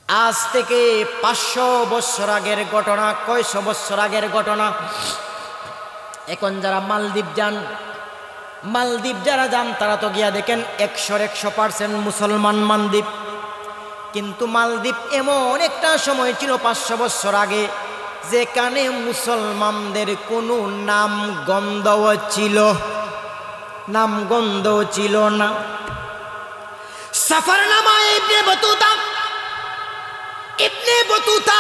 আজ থেকে 500 বছর আগের ঘটনা, কয়শো বছর আগের ঘটনা। এখন যারা মালদ্বীপ যান, মালদ্বীপ যারা যান তারা তো গিয়া দেখেন 100% মুসলমান মালদ্বীপ। কিন্তু মালদ্বীপ এমন একটা সময় ছিল 500 বছর আগে, যেখানে মুসলমানদের কোনো নাম গন্ধও ছিল, নাম গন্ধও ছিল না। Safarnama Ibn Battuta, Ibn Battuta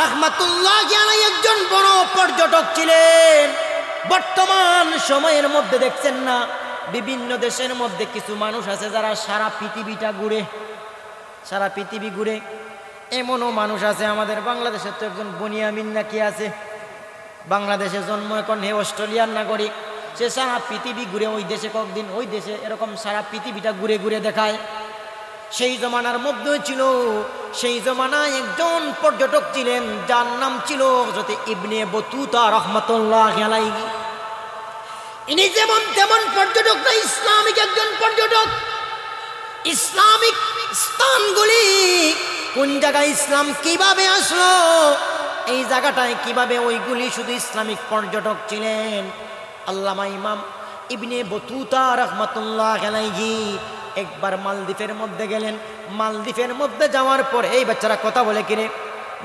রাহমাতুল্লাহি আলাইহি একজন বড় পর্যটক ছিলেন। বর্তমান সময়ের মধ্যে দেখছেন না, বিভিন্ন দেশের মধ্যে কিছু মানুষ আছে যারা সারা পৃথিবীটা ঘুরে, সারা পৃথিবী ঘুরে। এমনও মানুষ আছে, আমাদের বাংলাদেশের তো একজন বনিয়ামিন নাকি আছে, বাংলাদেশে জন্ম, এখন হে অস্ট্রেলিয়ার নাগরিক। সে সারা পৃথিবী ঘুরে, ওই দেশে কয়েকদিন, ওই দেশে, এরকম সারা পৃথিবীটা ঘুরে ঘুরে দেখায়। সেই জমানার মধ্যে ছিল, সেই জমানায় একজন পর্যটক ছিলেন যার নাম ছিল হযরত ইবনে বতুতা রাহমাতুল্লাহি আলাইহি। ইনি যেমন তেমন পর্যটক না, ইসলামিক একজন পর্যটক। ইসলামিক স্থানগুলি কোন জায়গায় ইসলাম কিভাবে আসলো, এই জায়গাটায় কিভাবে, ওইগুলি শুধু ইসলামিক পর্যটক ছিলেন। আল্লামা ইমাম ইবনে বতুতা রাহমাতুল্লাহি আলাইহি একবার মালদ্বীপের মধ্যে গেলেন। মালদ্বীপের মধ্যে যাওয়ার পর, এই বাচ্চারা কথা বলে কিনে,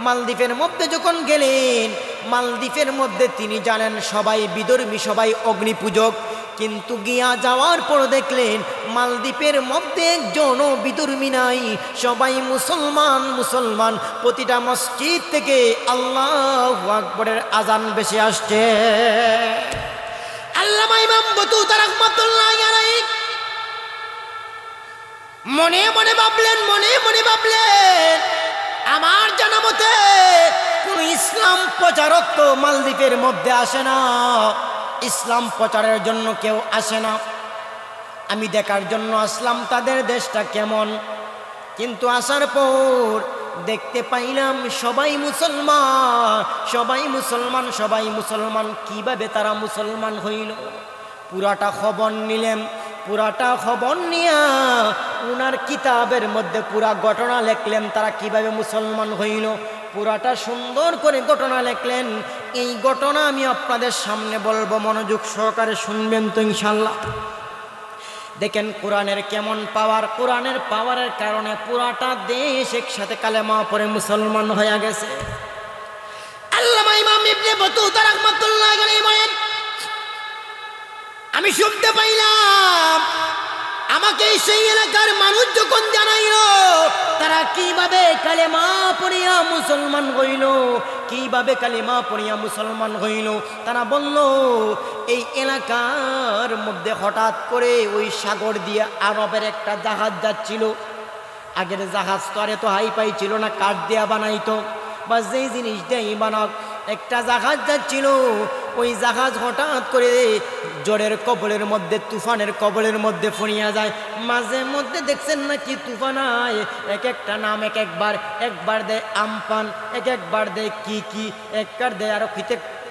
মালদ্বীপের মধ্যে যখন গেলেন, মালদ্বীপের মধ্যে তিনি জানেন সবাই বিধর্মী, সবাই অগ্নিপূজক। কিন্তু গিয়া যাওয়ার পর দেখলেন মালদ্বীপের মধ্যে একজনও বিধর্মী নাই, সবাই মুসলমান মুসলমান। প্রতিটা মসজিদ থেকে আল্লাহু আকবরের আজান বেশি আসছে। আল্লামা ইমাম বতুতা রাহমাতুল্লাহি আলাইহি মনে মনে ভাবলেন, মনে মনে ভাবলেন, আমার জানা মতে কোন ইসলাম প্রচারক তো মালদ্বীপের মধ্যে আসে না, ইসলাম প্রচারের জন্য কেউ আসে না। আমি দেখার জন্য আসলাম তাদের দেশটা কেমন। কিন্তু আসার পর দেখতে পাইলাম সবাই মুসলমান, সবাই মুসলমান, সবাই মুসলমান। কিভাবে তারা মুসলমান হইল, পুরাটা খবর নিলেন। পুরাটা খবর নিয়া উনার কিতাবের মধ্যে পুরা ঘটনা লিখলেন, তারা কিভাবে মুসলমান হইল। পুরাটা সুন্দর করে ঘটনা লিখলেন। এই ঘটনা আমি আপনাদের সামনে বলবো, মনোযোগ সহকারে শুনবেন তো ইনশাল্লাহ। দেখেন কোরআনের কেমন পাওয়ার। কোরআনের পাওয়ারের কারণে পুরাটা দেশ একসাথে কালেমা পড়ে মুসলমান হয়ে গেছে। আল্লামা ইমাম ইবনে বতুতা রাহমাতুল্লাহি আলাইহি বলেন, আমি শুনতে পাইলাম আমাকে সেই এলাকার মানুষ যখন জানাইলো তারা কিভাবে কালেমা পড়িয়া মুসলমান হইল, কিভাবে কালেমা পড়িয়া মুসলমান হইল। তারা বলল, এই এলাকার মধ্যে হঠাৎ করে ওই সাগর দিয়ে আরবের একটা জাহাজ যাচ্ছিল। আগের জাহাজ তো আর এত হাইফাই ছিল না, কাঠ দিয়া বানাইতো বা যেই জিনিস দিয়েই বানাক, একটা জাহাজ যাচ্ছিল। ওই জাহাজ হঠাৎ করে ঝড়ের কবলের মধ্যে, তুফানের কবলের মধ্যে পড়িয়া যায়। মাঝে মধ্যে দেখছেন না কি তুফান আয়, এক একটা নাম এক একবার, একবার দেয় আমপান, এক একবার দেয় কি কি, একবার দেয় আরো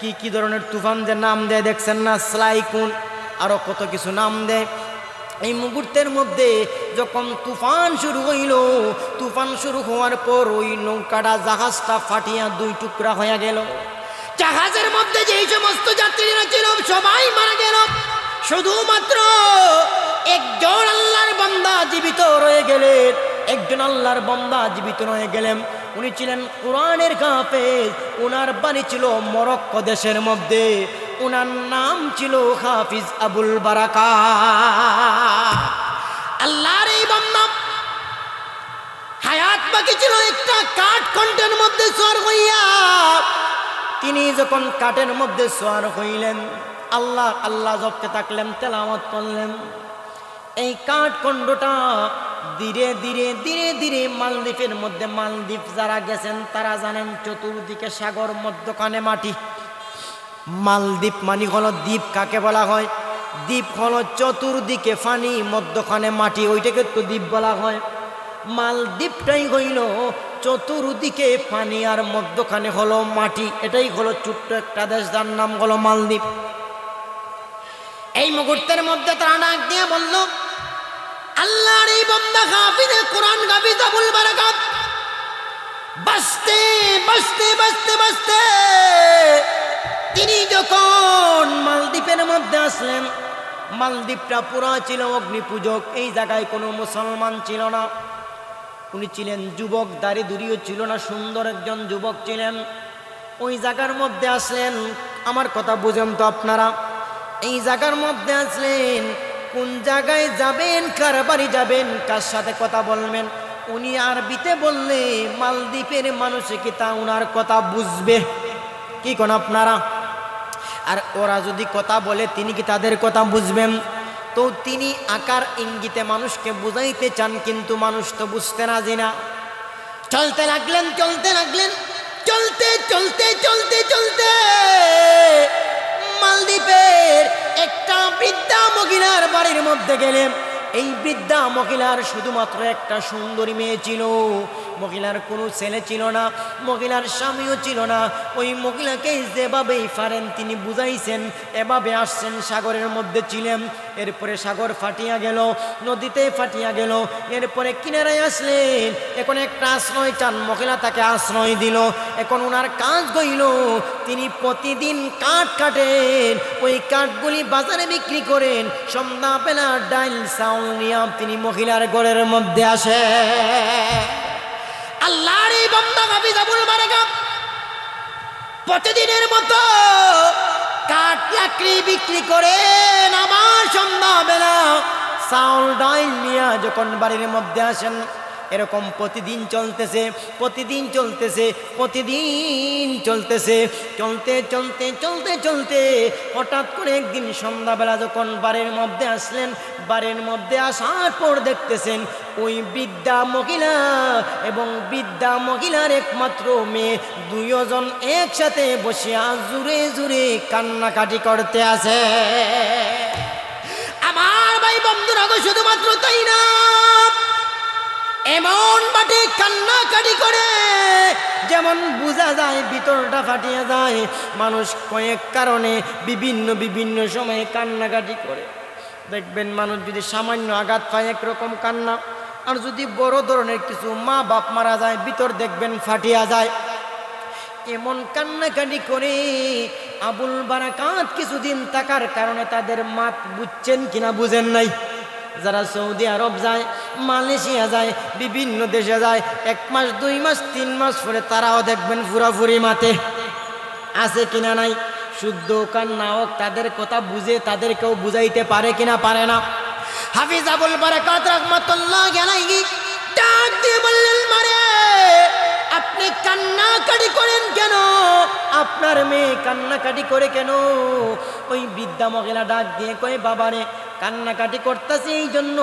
কি কি ধরনের তুফান যে নাম দেয় দেখছেন না, স্লাইকুন, আরো কত কিছু নাম দেয়। এই মুহূর্তের মধ্যে যখন তুফান শুরু হইল, তুফান শুরু হওয়ার পর ওই নৌকাটা, জাহাজটা ফাটিয়া দুই টুকরা হয়ে গেল। জাহাজের মধ্যে যেই সমস্ত যাত্রীরা ছিল সবাই মারা গেল, শুধুমাত্র একজন আল্লাহর বান্দা জীবিত রয়ে গেলেন। একজন আল্লাহর বান্দা জীবিত রয়ে গেলেন, উনি ছিলেন কোরআনের হাফেজ। উনার বাড়ি ছিল মরক্কো দেশের মধ্যে, উনার নাম ছিল হাফিজ আবুল বারাকা। আল্লাহর এই বান্দা হায়াত বাকি ছিল একটা কাঠ খণ্ডের মধ্যে সওয়ার হইয়া। তিনি যখন কাঠের মধ্যে সওয়ার হইলেন, আল্লাহ আল্লাহ জপতে থাকলেন, তেলাওয়াত করলেন। এই কাঠ খণ্ডটা ধীরে ধীরে ধীরে ধীরে মালদ্বীপের মধ্যে, মালদ্বীপ যারা গেছেন তারা জানেন চতুর্দিকে সাগর, মধ্যখানে মাটি। মালদ্বীপ মানে হলো দ্বীপ। কাকে বলা হয়? দ্বীপ হলো চতুর্দিকে পানি, মধ্যখানে মাটি, ওইটাকে তো দ্বীপ বলা হয়। মালদ্বীপটাই হইল চতুর্দিকে পানি আর মধ্যখানে হলো মাটি। এটাই হলো ছোট্ট একটা দেশ, যার নাম হলো মালদ্বীপ। এই মুহূর্তের মধ্যে তারা ডাক দিয়ে বলল, আল্লাহর এই বান্দা হাফিজে কোরআন হাফিজ আবুল বারাকাত বাঁচতে বাঁচতে বাঁচতে তিনি যখন মালদ্বীপের মধ্যে আসলেন, মালদ্বীপটা পুরা ছিল অগ্নিপূজক। এই জায়গায় কোনো মুসলমান ছিল না। উনি ছিলেন যুবক, দাড়ি দুড়িও ছিল না, সুন্দর একজন যুবক ছিলেন। ওই জায়গার মধ্যে আসলেন, আমার কথা বুঝেন তো আপনারা, এই জায়গার মধ্যে আসলেন, কোন জায়গায় যাবেন, কার বাড়ি যাবেন, কার সাথে কথা বলবেন, উনি আরবিতে বললে মালদ্বীপের মানুষে কি তা উনার কথা বুঝবে? কি কোন আপনারা? আর ওরা যদি কথা বলে তিনি কি তাদের কথা বুঝবেন? তো তিনি আকার ইঙ্গিতে মানুষকে বুঝাইতে চান, কিন্তু মানুষ তো বুঝতে রাজি না। চলতে লাগলেন, চলতে লাগলেন, চলতে চলতে চলতে চলতে মালদ্বীপের একটা বৃদ্ধা মহিলার বাড়ির মধ্যে গেলেন। এই বৃদ্ধা মহিলার শুধুমাত্র একটা সুন্দরী মেয়ে ছিল। মহিলার কোনো ছেলে ছিল না, মহিলার স্বামীও ছিল না। ওই মহিলাকে যেভাবেই পারেন তিনি বুঝাইছেন, এভাবে আসছেন, সাগরের মধ্যে ছিলেন। এরপরে সাগর ফাটিয়া গেল, নদীতে ফাটিয়া গেল। এরপরে কিনারায় আসলেন, এখন একটা আশ্রয় চান, মহিলা তাকে আশ্রয় দিল। এখন ওনার কাজ গইল, তিনি প্রতিদিন কাঠ কাটেন, ওই কাঠগুলি বাজারে বিক্রি করেন। সন্ধ্যাবেলা ডাইল চাউল নিয়ে তিনি মহিলার ঘরের মধ্যে আসে। আল্লাহর এই বান্দা হাফিজ আবুল বারাকাত প্রতিদিনের মতো কাঠ লাকড়ি বিক্রি করেন। আমার সন্ধ্যাবেলা চাউল ডাইল নিয়ে যখন বাড়ির মধ্যে আসেন, এরকম প্রতিদিন চলতেছে, প্রতিদিন চলতেছে, প্রতিদিন চলতেছে। চলতে চলতে চলতে চলতে হঠাৎ করে একদিন সন্ধ্যাবেলা যখন বাড়ির মধ্যে আসলেন, বাড়ির মধ্যে আসার পর দেখতেছেন ওই বৃদ্ধা মহিলা এবং বৃদ্ধা মহিলার একমাত্র মেয়ে দুইজন একসাথে বসিয়া জুড়ে জুড়ে কান্নাকাটি করতে আছে। আমার ভাই বন্ধুরা, শুধুমাত্র তাই না, এমন বাটে কান্নাকাটি করে যেমন বোঝা যায় ভিতরটা ফাটিয়ে যায়। মানুষ কয়েক কারণে বিভিন্ন বিভিন্ন সময়ে কান্নাকাটি করে। দেখবেন মানুষ যদি সামান্য আঘাত পায় একরকম কান্না, আর যদি বড় ধরনের কিছু মা বাপ মারা যায়, ভিতর দেখবেন ফাটিয়া যায়। এমন কান্নাকাটি করে আবুল বারাকাত কিছুদিন থাকার কারণে তাদের মাত বুঝছেন কিনা বুঝেন নাই। যারা সৌদি আরব যায়, মালয়েশিয়া যায়, বিভিন্ন দেশে যায়, 1 মাস 2 মাস 3 মাস পরে তারাও দেখবেন পুরাপুরি মাতে আছে কিনা নাই। শুদ্ধ কান্না হোক, তাদের কথা বুঝে তাদেরকেও বুঝাইতে পারে কিনা পারে না। হাফিজ আবুল বারাকাত রাহমাতুল্লাহ আলাইহি ডাক দিয়ে বললেন, মারে আপনি কান্নাকাটি করেন কেন? আপনার মেয়ে কান্নাকাটি করে কেন? ওই বৃদ্ধা মহিলা ডাক দিয়ে কয়, বাবারে কান্নাকাটি করতেছে এই জন্য,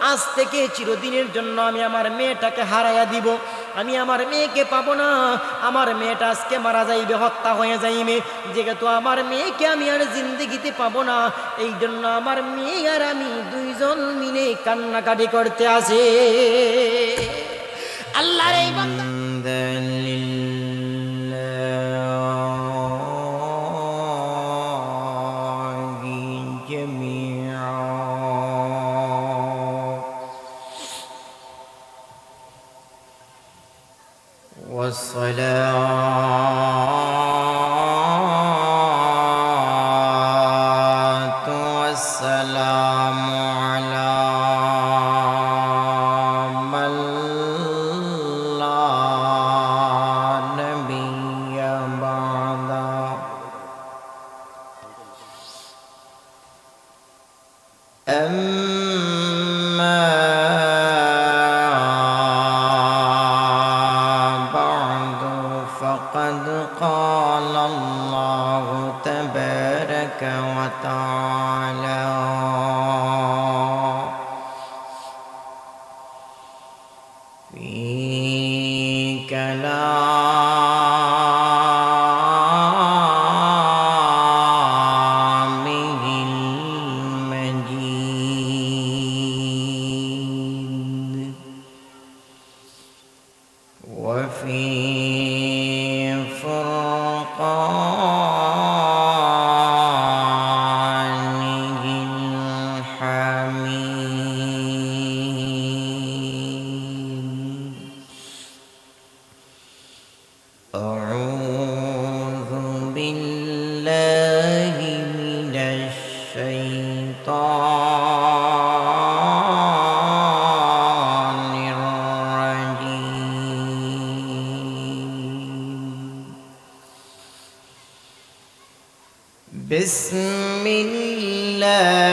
আজ থেকে চিরদিনের জন্য আমি আমার মেয়েটাকে হারাইয়া দিব। আমি আমার মেয়েকে পাবো না, আমার মেয়েটা আজকে মারা যাইবে, হত্যা হয়ে যাইবে। যেহেতু আমার মেয়েকে আমি আর জিন্দেগিতে পাবো না, এই জন্য আমার মেয়ে আর আমি দুইজন মিলে কান্নাকাটি করতে আসে। আল্লাহর এই বান্দা والصلاة والسلام على من لا نبي بعده أما فقد قال الله تبارك وتعالى في كلامه المجيد وفي فرقانه الحميد أعوذ بالله من الشيطان الرجيم بسم الله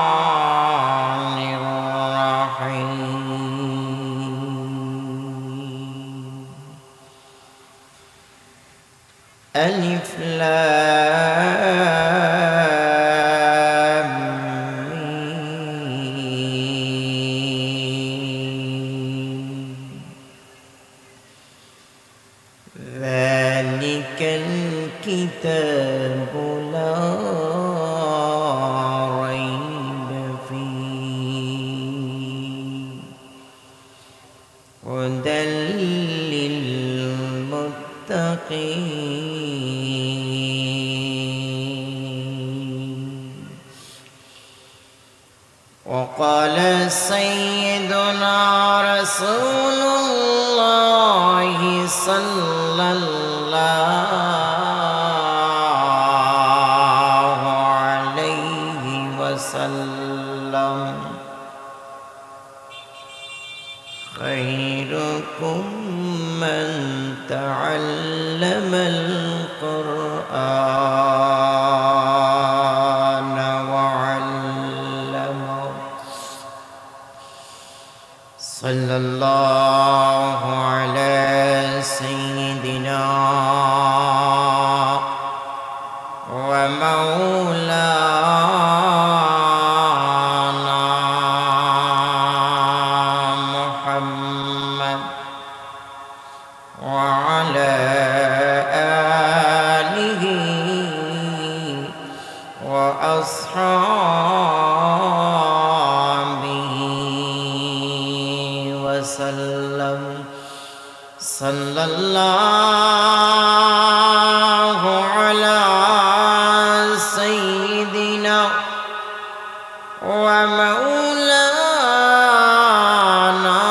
الرحمن الرحيم ألف لام ميم ذلك الكتاب لا ريب فيه هدى للمتقين وقال سيدنا رسول الله صلى الله عليه وسلم خيركم من تعلم القرآن وعلمه صلى الله على سيدنا ومولانا محمد وعلى آله وأصحابه وسلم صلى الله على سيدنا ومولانا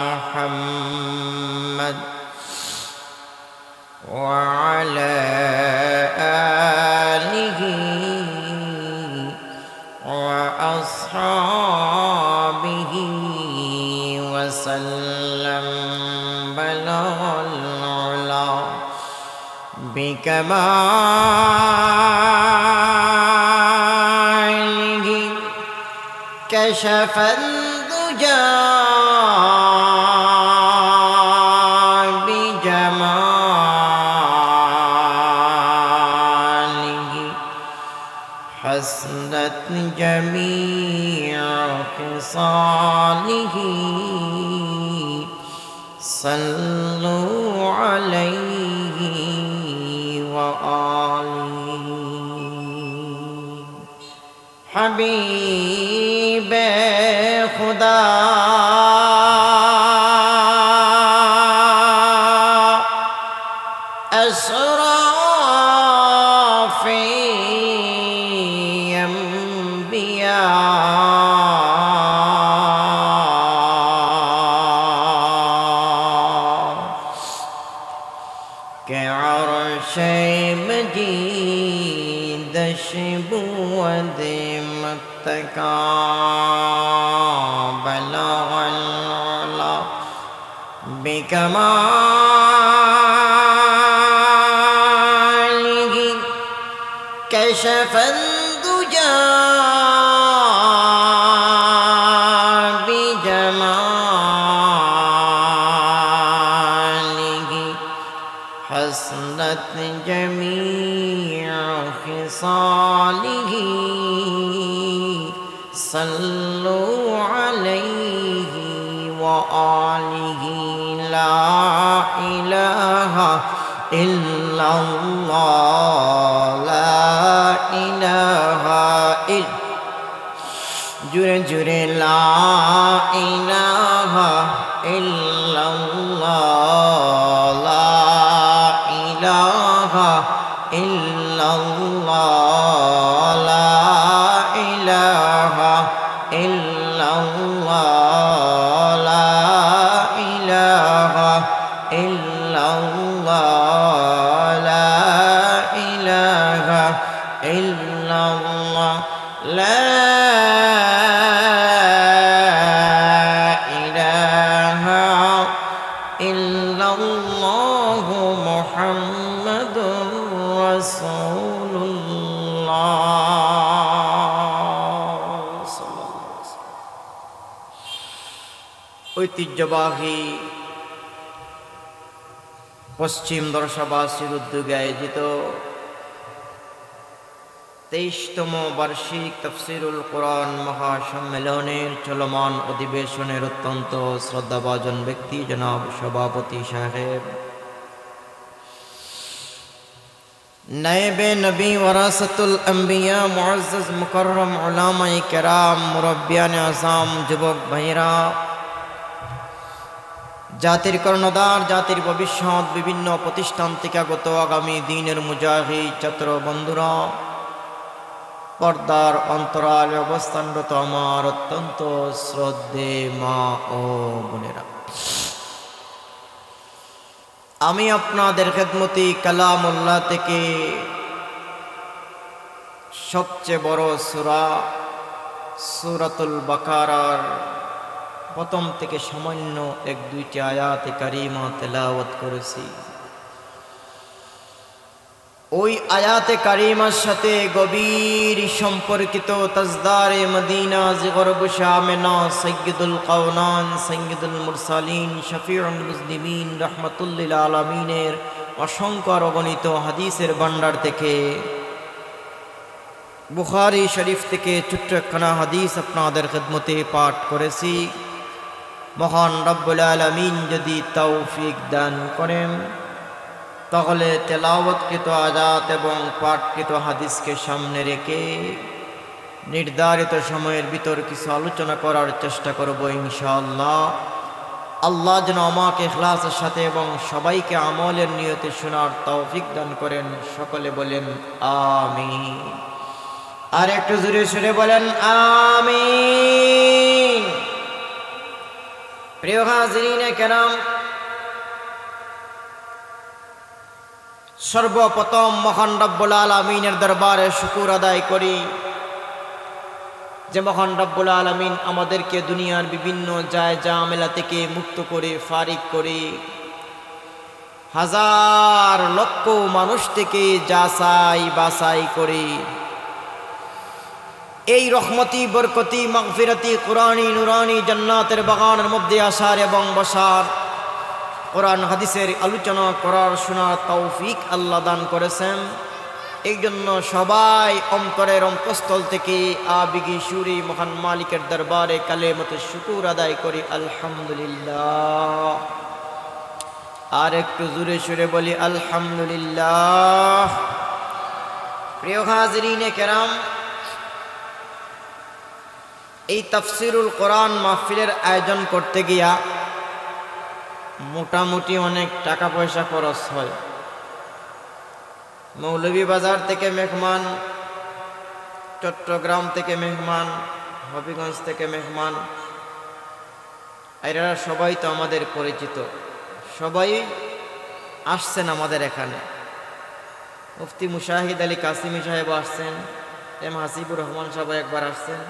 محمد وعلى آله وأصحابه وسلم بلغ العلا بكماله كشف الدجى بجماله حسنت جميع خصاله صلوا عليه وآله حبيب خدا أشرف أنبياء كعرش مجيد شبوة متكا بلغ العلا بكماله كشف الدجى بجماله حسنت جميع خصاله صلوا عليه وآله لا إله إلا الله لا إله إلا جرے جرے لا إله إلا الله لا إله ইল্লাল্লাহ লা ইলাহা ইল্লাল্লাহ লা ইলাহা ইল্লাল্লাহ লা ইলাহা ইল্লাল্লাহ লা ইলাহা ইল্লাল্লাহু মুহাম্মাদুর রাসূলুল্লাহ। ঐতিহ্যবাহী পশ্চিম দর্শাবাসীর উদ্যোগে আয়োজিত 23তম বার্ষিক তাফসীরুল কোরআন মহাসম্মেলনের চলমান অধিবেশনের অত্যন্ত শ্রদ্ধাভাজন ব্যক্তি জনাব সভাপতি সাহেব, নায়েবে নবী ওয়ারাসাতুল আম্বিয়া মুআজ্জাজ মুকাররম উলামায়ে কেরাম, মুরব্বিয়ানে আযম, যুবক ভাইরা, জাতির কর্ণধার, জাতির ভবিষ্যৎ, বিভিন্ন প্রতিষ্ঠান থেকে আগত আগামী দিনের মুজাহিদ ছাত্র বন্ধুরা, পর্দার অন্তরালে অবস্থানরত আমার অত্যন্ত শ্রদ্ধে মা ও বোনেরা, আমি আপনাদের খেদমতি কালামুল্লাহ থেকে সবচেয়ে বড় সূরা সূরাতুল বাকারার প্রথম থেকে সামান্য 1-2টি আয়াতে কারিমা তেলাওয়াত করেছি। ওই আয়াতে কারিমার সাথে গভীর সম্পর্কিত তাজদারে মদিনা জিগরব শামেনা সাইয়্যিদুল কাওনান সাইয়্যিদুল মুরসালিন শফিউল মুজনিবিন রাহমাতুল্লিল আলামিনের অসংখ্য অগণিত হাদিসের ভান্ডার থেকে, বুখারী শরীফ থেকে ছোট্ট একখানা হাদিস আপনাদের খেদমতে পাঠ করেছি। মহান রব্বুল আলামিন যদি তৌফিক দান করেন তাহলে তেলাওয়াতকৃত আয়াত এবং পাঠকৃত হাদিসকে সামনে রেখে নির্ধারিত সময়ের ভিতর কিছু আলোচনা করার চেষ্টা করব ইনশাআল্লাহ। আল্লাহ যেন আমাকে ইখলাসের সাথে এবং সবাইকে আমলের নিয়তে শোনার তৌফিক দান করেন। সকলে বলেন আমিন। আর একটু জোরে সুরে বলেন আমিন। প্রিয় হাজিরিনে কেরাম, সর্বপ্রথম মহান রব্বুল আলামিনের দরবারে শুকর আদায় করি যে মহান রব্বুল আলামিন আমাদেরকে দুনিয়ার বিভিন্ন ঝামেলা থেকে মুক্ত করে ফারিক করে হাজার লক্ষ মানুষ থেকে যাচাই বাছাই করে এই রহমতি বরকতি মাগফিরাতি কোরআনি নুরানি জান্নাতের বাগানের মধ্যে আসার এবং বসার, কোরআন হাদিসের আলোচনা করার শোনার তৌফিক আল্লাহ দান করেছেন। এই জন্য সবাই অন্তরের অন্তঃস্থল থেকে আবেগী সুরে মহান মালিকের দরবারে কালেমাতে শুকর আদায় করি আলহামদুলিল্লাহ। আর একটু জোরে সুরে বলি আলহামদুলিল্লাহ। প্রিয় হাজিরিনে কেরাম, এই তাফসীরুল কোরআন মাহফিলের আয়োজন করতে গিয়া মোটামুটি অনেক টাকা পয়সা খরচ হয়। মৌলভীবাজার থেকে মেহমান, চট্টগ্রাম থেকে মেহমান, হবিগঞ্জ থেকে মেহমান, এরা সবাই তো আমাদের পরিচিত, সবাই আসছেন আমাদের এখানে। মুফতি মুশাহিদ আলী কাসিমি সাহেব আসছেন, এম হাসিবুর রহমান সাহেব একবার আসছেন,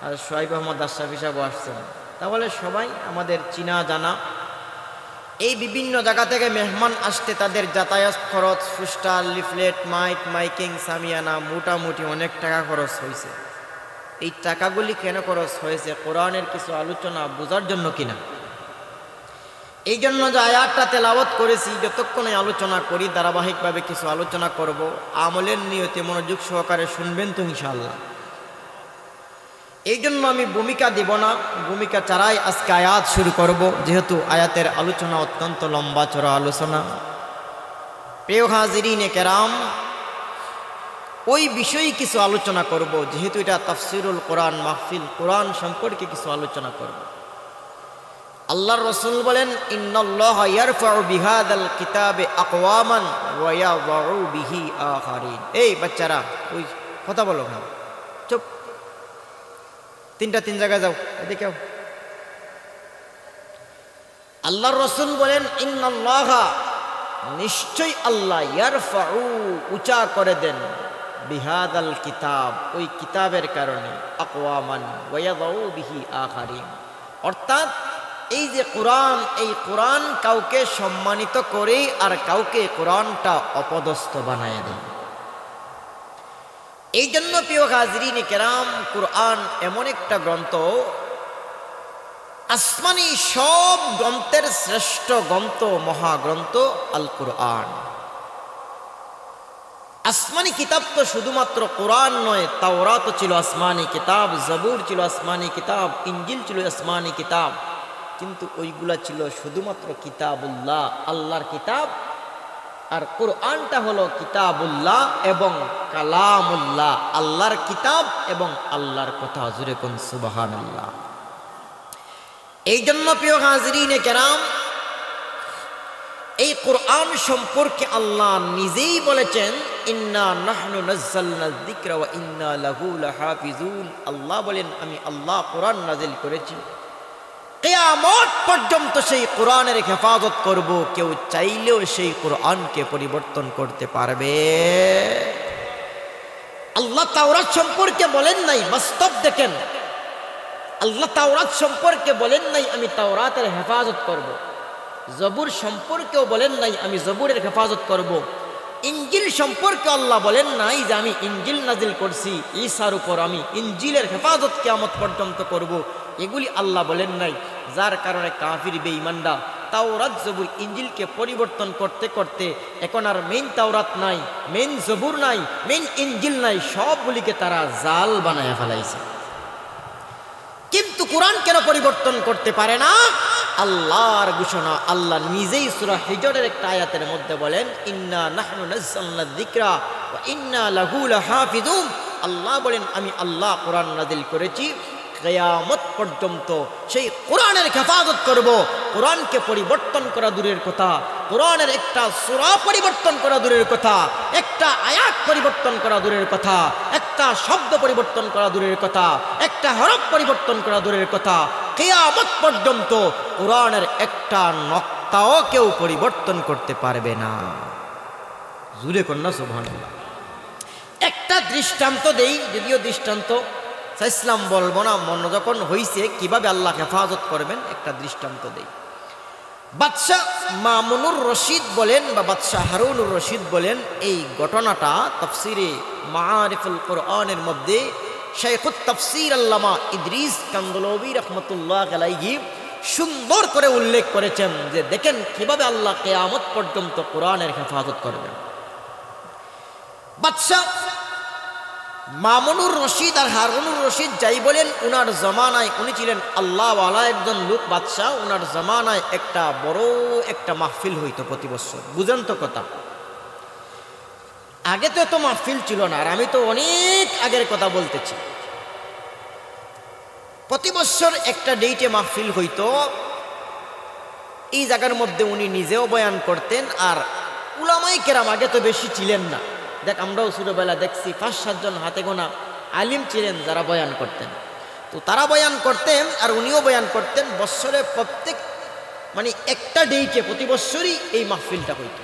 আর সোহাইব আহমদ আশরাফি সাহেব আসছেন। তাহলে সবাই আমাদের চিনা জানা। এই বিভিন্ন জায়গা থেকে মেহমান আসতে তাদের যাতায়াত খরচ, পোস্টার, লিফলেট, মাইকিং, সামিয়ানা মোটামুটি অনেক টাকা খরচ হয়েছে। এই টাকাগুলি কেন খরচ হয়েছে? কোরআনের কিছু আলোচনা বোঝার জন্য কিনা? এই জন্য যে আয়াতটা তেলাওয়াত করেছি, যতক্ষণে আলোচনা করি ধারাবাহিকভাবে কিছু আলোচনা করব, আমলের নিয়তে মনোযোগ সহকারে শুনবেন তো ইনশাআল্লাহ। এই জন্য আমি ভূমিকা দিব না, ভূমিকা ছাড়াই আজকে আয়াত শুরু করব, যেহেতু আয়াতের আলোচনা অত্যন্ত লম্বা চড়া আলোচনা। প্রিয় হাজিরিনে কেরাম, ওই বিষয়ে কিছু আলোচনা করব, যেহেতু এটা তাফসীরুল কোরআন মাহফিল, কোরআন সম্পর্কে কিছু আলোচনা করব। আল্লাহর রাসূল বলেন, ইন্নাল্লাহা ইয়ারফাউ বিহাদাল কিতাবে আকওয়ামান ওয়া ইয়াযউ বিহি আখারিন। এই বাচ্চারা, ওই কথা বলো না, চুপ, তিন জায়গায় যাও, এদিকে যাও। আল্লাহর রাসূল বলেন, ইন্নাল্লাহা, নিশ্চয় আল্লাহ, ইয়ারফাউ, উঁচা করে দেন, বিহাদাল কিতাব, ওই কিতাবের কারণে, আকওয়ামান ওয়া ইয়াযউ বিহি আখারিন, অর্থাৎ এই যে কোরআন, এই কোরআন কাউকে সম্মানিত করে আর কাউকে কোরআনটা অপদস্থ বানায় দেয়। এই জন্য প্রিয় হাজরিন কেরাম, কোরআন এমন একটা গ্রন্থ, আসমানি সব গ্রন্থের শ্রেষ্ঠ গ্রন্থ, মহাগ্রন্থ আল কোরআন। আসমানি কিতাব তো শুধুমাত্র কোরআন নয়, তাওরাত ছিল আসমানি কিতাব, জবুর ছিল আসমানি কিতাব, ইনজিল ছিল আসমানি কিতাব, কিন্তু ওইগুলা ছিল শুধুমাত্র কিতাবুল্লাহ, আল্লাহর কিতাব। আর কোরআনটা হলো কিতাবুল্লাহ এবং কালামুল্লাহ, আল্লাহর কিতাব এবং আল্লাহর কথা। জুরে কোন সুবহানাল্লাহ। এই জন্য প্রিয় হাজরিনে কেরাম, এই কোরআন সম্পর্কে আল্লাহ নিজেই বলেছেন, ইন্না নাহনু নাযালনা যিকরা ওয়া ইন্না লাহু লাহাফিজুন। আল্লাহ বলেন, আমি আল্লাহ কোরআন নাজিল করেছি, কিয়ামত পর্যন্ত সেই কোরআনের হেফাজত করব। কেউ চাইলেও সেই কোরআনকে পরিবর্তন করতে পারবে। আল্লাহ তাওরাত সম্পর্কে বলেন নাই, বাস্তব দেখেন, আল্লাহ তাওরাত সম্পর্কে বলেন নাই আমি তাওরাতের হেফাজত করব। জবুর সম্পর্কেও বলেন নাই আমি জবুরের হেফাজত করব। ইনজিল সম্পর্কে আল্লাহ বলেন নাই যে আমি ইনজিল নাজিল করছি, ঈসার উপর আমি ইনজিলের হেফাজত কিয়ামত পর্যন্ত করব। এগুলি আল্লাহ বলেন নাই, যার কারণে কাফির বেঈমানরা তাওরাত জবুর ইনজিলকে পরিবর্তন করতে করতে এখন আর মেইন তাওরাত নাই, মেইন জবুর নাই, মেইন ইনজিল নাই, সবগুলিকে তারা জাল বানায় ফেলাইছে। কিন্তু কোরআন কেন পরিবর্তন করতে পারে না? আল্লাহর ঘোষণা, আল্লাহ নিজেই সূরা হিজরের একটা আয়াতের মধ্যে বলেন, ইন্না নাহনু নাযালনা যিকরা ওয়া ইন্না লাহু লাহাফিজুন। আল্লাহ বলেন, আমি আল্লাহ কোরআন নাজিল করেছি, কিয়ামত পর্যন্ত সেই কোরআনের হেফাজত করব। কোরআনকে পরিবর্তন করা দূরের কথা, কোরআনের একটা সূরা পরিবর্তন করা দূরের কথা, একটা আয়াত পরিবর্তন করা দূরের কথা, একটা শব্দ পরিবর্তন করা দূরের কথা, একটা হরফ পরিবর্তন করা দূরের কথা, কিয়ামত পর্যন্ত কোরআনের একটা নক্তাও কেউ পরিবর্তন করতে পারবে না। জুরে কন্যা সুবহানাল্লাহ। একটা দৃষ্টান্ত দেই, যদিও দৃষ্টান্ত ইসলাম বলবো না, মন যখন হইছে কিভাবে আল্লাহ হেফাজত করবেন, একটা দৃষ্টান্ত দেই। বাদশাহ মামুনুর রশিদ বলেন বা বাদশাহ হারুনুর রশিদ বলেন, এই ঘটনাটা তাফসিরে মাআরিফুল কোরআনের মধ্যে শাইখুত তাফসির আল্লামা ইদ্রিস কান্দলবী রাহমাতুল্লাহ আলাইহি সুন্দর করে উল্লেখ করেছেন যে দেখেন কিভাবে আল্লাহ কিয়ামত পর্যন্ত কোরআনের হেফাজত করবেন। বাদশাহ মামুনুর রশিদ আর হারুনুর রশিদ যাই বলেন, উনার জমানায় উনি ছিলেন আল্লাহওয়ালা একজন লোক বাদশাহ। উনার জমানায় একটা বড় একটা মাহফিল হইতো প্রতি বছর। বুঝেন তো কথা, আগে তো এত মাহফিল ছিল না, আর আমি তো অনেক আগের কথা বলতেছি। প্রতি বছর একটা ডেটে মাহফিল হইতো। এই জায়গার মধ্যে উনি নিজেও বয়ান করতেন, আর উলামায়ে কেরাম আগে তো বেশি ছিলেন না। দেখ, আমরাও ছোটবেলা দেখছি 5-7 জন হাতে গোনা আলিম ছিলেন যারা বয়ান করতেন। তো তারা বয়ান করতেন আর উনিও বয়ান করতেন। বৎসরে প্রত্যেক একটা ডেটে প্রতি বৎসরই এই মাহফিলটা হইত।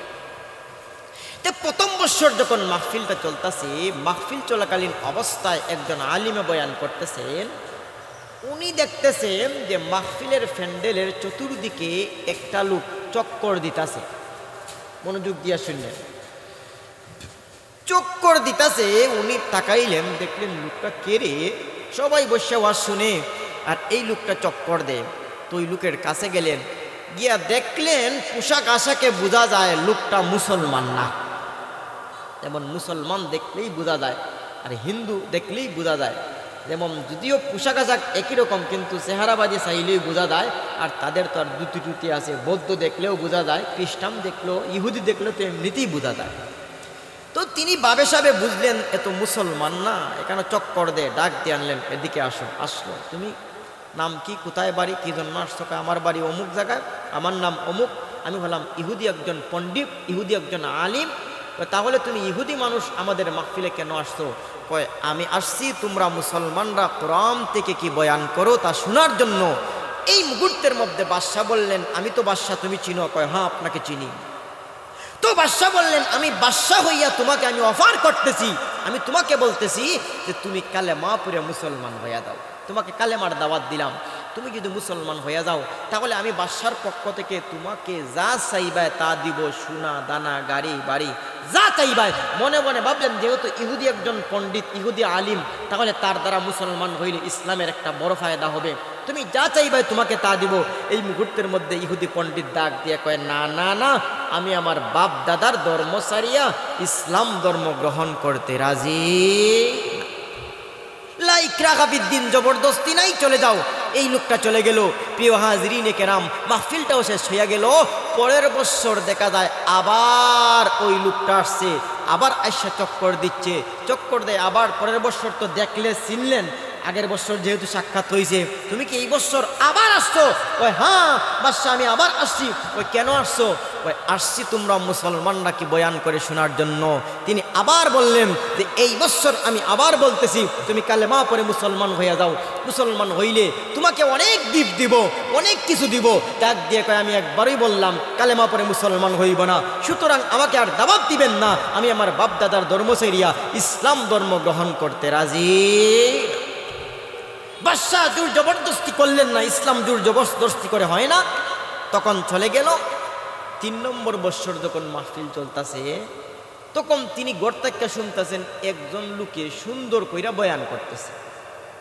তো প্রথম বৎসর যখন মাহফিলটা চলতেছে, মাহফিল চলাকালীন অবস্থায় একজন আলিমে বয়ান করতেছেন। উনি দেখতেছেন যে মাহফিলের প্যান্ডেলের চতুর্দিকে একটা লোক চক্কর দিতেছে। মনোযোগ দিয়া শুনলেন, চক্কর দিতেছে। উনি তাকাইলেন, দেখলেন লোকটা কেড়ে, সবাই বসে ওয়াজ শুনে, আর এই লোকটা চক্কর দেয়। তো ওই লোকের কাছে গেলেন, গিয়া দেখলেন পোশাক আশাকে বোঝা যায় লোকটা মুসলমান না। যেমন মুসলমান দেখলেই বোঝা যায়, আর হিন্দু দেখলেই বোঝা যায়। যেমন যদিও পোশাক আশাক একই রকম, কিন্তু চেহারাবাজি চাইলেই বোঝা যায়। আর তাদের তো আর দুটি টুটি আছে, বৌদ্ধ দেখলেও বোঝা যায়, খ্রিস্টান দেখলেও, ইহুদি দেখলেও তো এমনিতেই বোঝা যায়। তো তিনি বাবে সাবে বুঝলেন এত মুসলমান না, এখানে চক্কর দে, ডাক দিয়ে আনলেন, এদিকে আসো। আসলো, তুমি নাম কি, কোথায় বাড়ি, কি জন্য আসছো? আমার বাড়ি অমুক জায়গায়, আমার নাম অমুক। আমি হলাম ইহুদি একজন পণ্ডিত, ইহুদি একজন আলিম। তাহলে তুমি ইহুদি মানুষ আমাদের মাহফিলে কেন আসছো? কয় আমি আসছি তোমরা মুসলমানরা কোরআন থেকে কি বয়ান করো তা শোনার জন্য। এই মুহূর্তের মধ্যে বাদশাহ বললেন, আমি তো বাদশাহ, তুমি চিনো? কয় হ্যাঁ, আপনাকে চিনি। তো বাদশাহ বললেন, আমি বাদশাহ হইয়া তোমাকে আমি অফার করতেছি, আমি তোমাকে বলতেছি যে তুমি কালেমা পড়ে মুসলমান হইয়া দাও। তোমাকে কালেমার দাওয়াত দিলাম, তুমি যদি মুসলমান হইয়া যাও তাহলে আমি বাদশার পক্ষ থেকে তোমাকে যা চাইবায় তা দিব, সোনা দানা গাড়ি বাড়ি যা চাইবায়। মনে মনে ভাবলেন যেহেতু ইহুদি একজন পণ্ডিত, ইহুদি আলিম, তাহলে তার দ্বারা মুসলমান হইলে ইসলামের একটা বড় ফায়দা হবে, তুমি যা চাইবাই তোমাকে তা দিব। এই মুহূর্তের মধ্যে ইহুদি পণ্ডিত ডাক দিয়ে কয় না না না, আমি আমার বাপ দাদার ধর্ম ছাড়িয়া ইসলাম ধর্ম গ্রহণ করতে রাজি। লা ইকরাহা ফিদ্দিন, জবরদস্তি নাই, চলে যাও। এই লোকটা চলে গেল। প্রিয় হাজরিনে কেরাম, মাহফিলটাও শেষ হইয়া গেল। পরের বছর দেখা যায় আবার ওই লোকটা আসছে, আবার আইসা চক্কর দিচ্ছে, চক্কর দেয় আবার। পরের বছর তো দেখলে চিনলেন, আগের বছর যেহেতু সাক্ষাৎ হয়েছে, তুমি কি এই বছর আবার আসছো? ওই হ্যাঁ বাদশা, আমি আবার আসছি। ওই কেন আসছো? ওই আসছি তোমরা মুসলমানরা কি বয়ান করে শোনার জন্য। তিনি আবার বললেন যে এই বছর আমি আবার বলতেছি তুমি কালেমা পড়ে মুসলমান হইয়া যাও। মুসলমান হইলে তোমাকে অনেক দ্বীপ দিব, অনেক কিছু দিব। ডাক দিয়ে কয় আমি একবারই বললাম কালেমা পড়ে মুসলমান হইব না, সুতরাং আমাকে আর দাওয়াত দিবেন না, আমি আমার বাপ দাদার ধর্ম ছেড়িয়া ইসলাম ধর্ম গ্রহণ করতে রাজি। বাদশাহ জোর জবরদস্তি করলেন না, ইসলাম জোর জবরদস্তি করে হয় না। তখন চলে গেল। 3 নম্বর বৎসর যখন মাহফিল চলতেছে, তখন তিনি গর্তাক্কা শুনতেছেন একজন লোকে সুন্দর কইরা বয়ান করতেছে।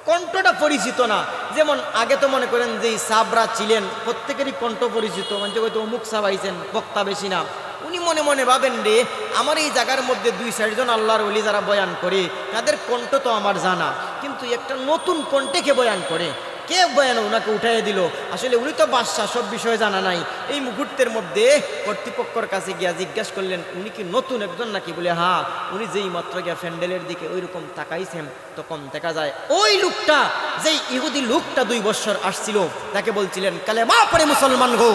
কণ্ঠটা পরিচিত না, যেমন আগে তো মনে করেন যে সাবরা ছিলেন প্রত্যেকেরই কণ্ঠ পরিচিত, মানে হয়তো অমুক সাব আইছেন, বক্তা বেশি না। উনি মনে মনে ভাবেন রে আমার এই জায়গার মধ্যে 2-4 জন আল্লাহর ওলি যারা বয়ান করে তাদের কণ্ঠ তো আমার জানা, কিন্তু একটা নতুন কণ্ঠে কে বয়ান করে, কে বয়ান ওনাকে উঠাই দিল? আসলে উনি তো বাদশাহ, সব বিষয়ে জানা নাই। এই মুহূর্তের মধ্যে কর্তৃপক্ষের কাছে গিয়া জিজ্ঞাসা করলেন উনি কি নতুন একজন নাকি? বলে হ্যাঁ। উনি যেই মাত্র গিয়া প্যান্ডেলের দিকে ওই রকম তাকাইছেন, তখন দেখা যায় ওই লোকটা, যেই ইহুদি লোকটা 2 বছর আসছিল, তাকে বলছিলেন কালেমা পড়ে মুসলমান গো,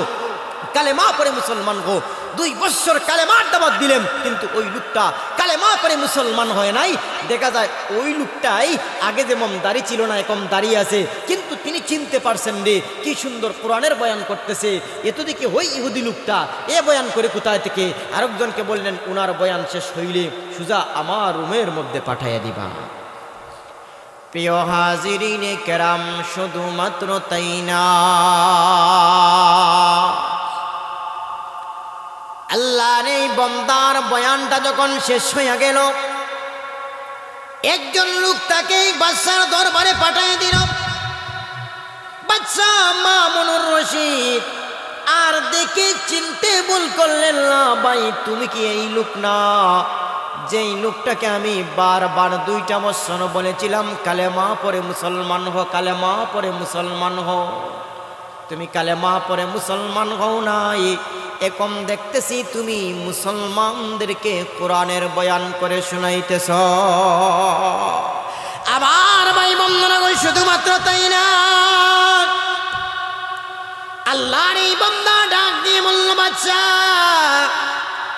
কালেমা পড়ে মুসলমান গো। 2 বছর কালেমার দাওয়াত দিলেন, কিন্তু ওই লোকটা কালেমা পড়ে মুসলমান হয় নাই। দেখা যায় ওই লোকটাই আগে যেমন দাড়ি ছিল না, এখন দাড়ি আছে, কিন্তু তিনি চিনতে পারছেন রে কি সুন্দর কোরআনের বয়ান করতেছে। এতদিকে ওই ইহুদি লোকটা এ বয়ান করে কোথায় থেকে? আরেকজনকে বললেন উনার বয়ান শেষ হইলে সুজা আমার রুমের মধ্যে পাঠাইয়া দিবা। প্রিয় হাজিরিনে কেরাম, শুধুমাত্র তাই না, আল্লাহর এই বান্দার বয়ানটা যখন শেষ হইয়া গেল, একজন লোক তাকে বাদশার দরবারে পাঠিয়ে দিল। বাদশা মামুনুর রশিদ আর দেখে চিনতে ভুল করলেন না, ভাই তুমি কি এই লোক না যেই লোকটাকে আমি বারবার 2টা বছর বলেছিলাম কালেমা পড়ে মুসলমান হো, কালেমা পড়ে মুসলমান হো? তুমি কালেমা পড়ে মুসলমান হও নাই, এখন দেখতেছি তুমি মুসলমানদেরকে কোরআনের বয়ান করে শুনাইতেছ। আবার ভাই বন্ধনা কই, শুধুমাত্র তাই না, আল্লাহর এই বান্দা ডাক দিয়ে বলল বাদশা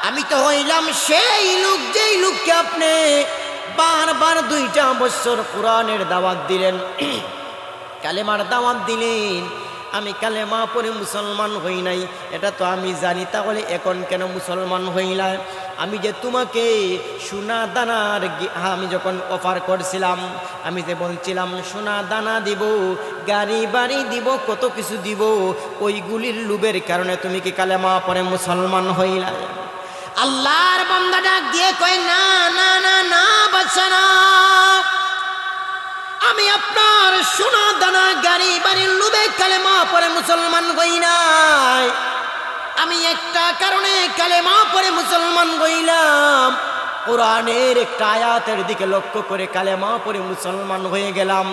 আমি তো হইলাম সেই লোক যেই লোককে আপনি বারবার 2টা বছর কোরআনের দাওয়াত দিলেন, কালেমার দাওয়াত দিলেন। আমি কালেমা পড়ে মুসলমান হই নাই, এটা তো আমি জানি, তাহলে এখন কেন মুসলমান হইলাম? আমি যে তোমাকে সোনা দানার আমি যখন অফার করছিলাম, আমি যে বলছিলাম সোনা দানা দিব, গাড়ি বাড়ি দিব, কত কিছু দিব, ওইগুলির লোভের কারণে তুমি কি কালেমা পড়ে মুসলমান হইলা? আল্লাহর বান্দা ডাক দিয়ে কয় না না না না বাদশা না, আমি আপনার সোনা দানা গাড়ি বাড়ির লোভে কালেমা পড়ে মুসলমান হই নাই। আমি একটা কারণে কালেমা পড়ে মুসলমান হইলাম, কোরআনের একটা আয়াতের দিকে লক্ষ্য করে কালেমা পড়ে মুসলমান হয়ে গেলাম।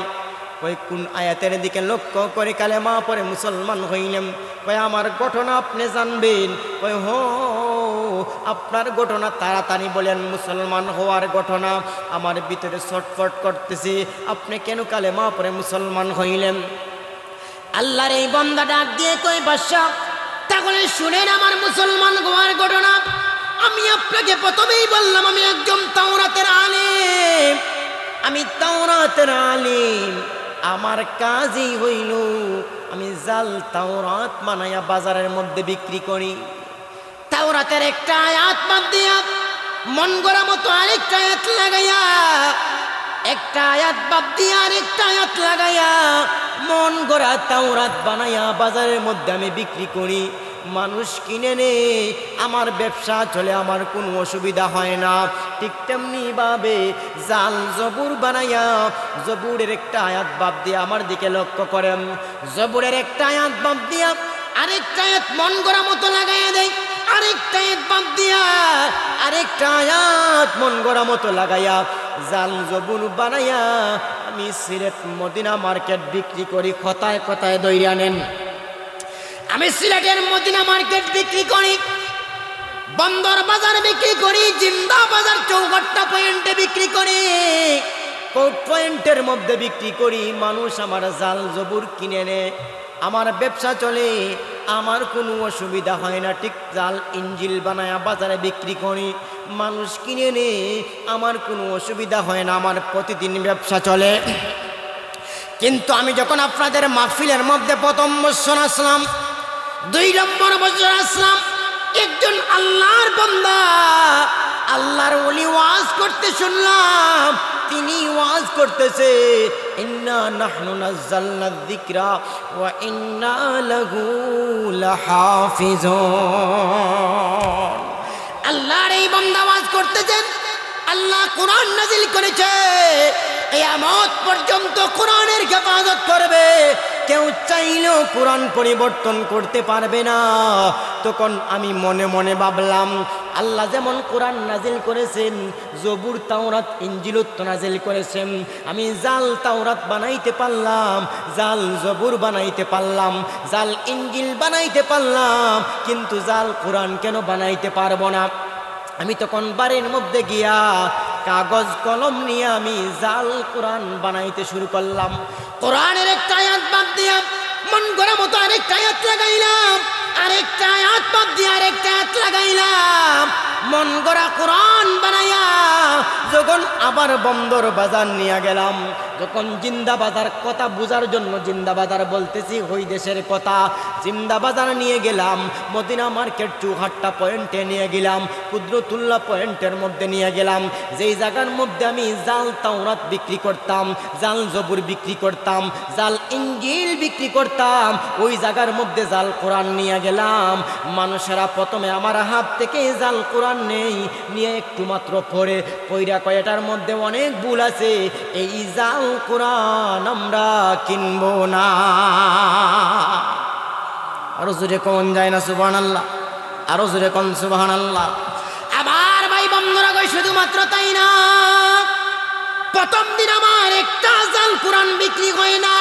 ওই কোন আয়াতের দিকে লক্ষ্য করে কালেমা পড়ে মুসলমান হইলাম? কই আমার ঘটনা আপনি জানবেন? কই হো আপনার ঘটনা তাড়াতাড়ি বলেন, মুসলমান হওয়ার ঘটনা আমার ভিতরে ছটফট করতেছে, আপনি কেন কালেমা পড়ে মুসলমান হইলেন? আল্লাহর এই বান্দা ডাক দিয়ে কই বাদশা, তাহলে শুনেন আমার মুসলমান গোয়ার ঘটনা। আমি আপনাকে প্রথমেই বললাম আমি একজন তাওরাতের আলেম, আমি তাওরাতের আলেম। আমার কাজই হইল আমি জাল তাওরাত বানায়া বাজারের মধ্যে বিক্রি করি। তাওরাতের একটা আয়াত বাদ দিয়া মন গড়া মতো আরেকটা আয়াত লাগাইয়া, একটা আয়াত বাদ দিয়া আরেকটা আয়াত লাগাইয়া মন গড়া তাওরাত বানাইয়া বাজারের মধ্যে আমি বিক্রি করি। মানুষ কিনে নে, আমার ব্যবসা চলে, আমার কোনো অসুবিধা হয় না। ঠিক তেমনি ভাবে জাল জবুর বানাইয়া জবুরের একটা আয়াত বাদ দিয়া, আমার দিকে লক্ষ্য করেন, জবুরের একটা আয়াত বাদ দিয়া আরেকটা আয়াত মন গড়া মতো লাগাইয়া দেয়, আরেকটা আয়াত বাদ দিয়া আরেকটা আয়াত মন গড়া মতো লাগাইয়া জাল জবুর বানাইয়া আমি সিলেট মদিনা মার্কেট বিক্রি করি। কথায় কথায় দইরা নেন, আমি সিলেটের মদিনা মার্কেট বিক্রি করি, বন্দর বাজার বিক্রি করি, জিন্দা বাজার চৌঘাট্টা পয়েন্টে বিক্রি করি, কোর্ট পয়েন্টের মধ্যে বিক্রি করি। মানুষ আমার জাল জবুর কিনে নেয়, আমার ব্যবসা চলে, আমার কোনো অসুবিধা হয় না। ঠিক জাল ইঞ্জিল বানায়া বাজারে বিক্রি করি, মানুষ কিনে নে, আমার কোনো অসুবিধা হয় না, আমার প্রতিদিন ব্যবসা চলে। কিন্তু আমি যখন আপনাদের মাহফিলের মধ্যে প্রথম বছর আসলাম, 2 নম্বর বছর আসলাম, একজন আল্লাহর বান্দা, আল্লাহর ওলি ওয়াজ করতে শুনলাম। তিনি ওয়াজ করতেছে, ইন্না নাহনু নাযালনা যিকরা ওয়া ইন্না লাহু লাহাফিজুন। আল্লাহর এই বান্দা ওয়াজ করতেছেন, আল্লাহ কোরআন নাযিল করেছে, কিয়ামত পর্যন্ত কোরআনের হেফাজত করবে, কেউ চাইলেও কোরআন পরিবর্তন করতে পারবে না। তখন আমি মনে মনে ভাবলাম, আল্লাহ যেমন কোরআন নাজিল করেছেন, জবুর তাওরাত ইঞ্জিলত নাজিল করেছেন, আমি জাল তাওরাত বানাইতে পারলাম, জাল জবুর বানাইতে পারলাম, জাল ইঞ্জিল বানাইতে পারলাম, কিন্তু জাল কোরআন কেন বানাইতে পারবো না? আমি তখন বাড়ির মধ্যে গিয়া কাগজ কলম নিয়ে আমি জাল কোরআন বানাইতে শুরু করলাম। কোরআনের একটা আয়াত বাদ দিয়া মন গড়া মতো আরেকটা আয়াত লাগাইলাম, আরেকটা আয়াত বাদ দিয়া আরেকটা আয়াত লাগাইলাম, মন গড়া কোরআন বানাইয়া যখন আবার বন্দর বাজার নিয়ে গেলাম, যখন জিন্দা বাজার কথা বুঝার জন্য জিন্দা বাজার বলতেছি, ওই দেশের কথা, জিন্দা বাজার নিয়ে গেলাম, মদিনা মার্কেট চৌঘাট্টা পয়েন্টে নিয়ে গেলাম, কুদরতুল্লাহ পয়েন্টের মধ্যে নিয়ে গেলাম, যেই জায়গার মধ্যে আমি জাল তাওরাত বিক্রি করতাম, জাল জবুর বিক্রি করতাম, জাল ইঞ্জিল বিক্রি করতাম, ওই জায়গার মধ্যে জাল কোরআন নিয়ে গেলাম। মানুষেরা প্রথমে আমার হাত থেকে জাল কোরআন নেই, নিয়ে একটু মাত্র পড়া কয়টার মধ্যে অনেক ভুল আছে, এই জাল কোরআন আমরা কিনবো না। আরো জোরে কোন যায় না সুবহানাল্লাহ, আরো জোরে কোন সুবহানাল্লাহ। আমার ভাই বন্ধুরা কই, শুধুমাত্র তাই না, প্রথম দিন আমার একটা জাল কোরআন বিক্রি হয় না।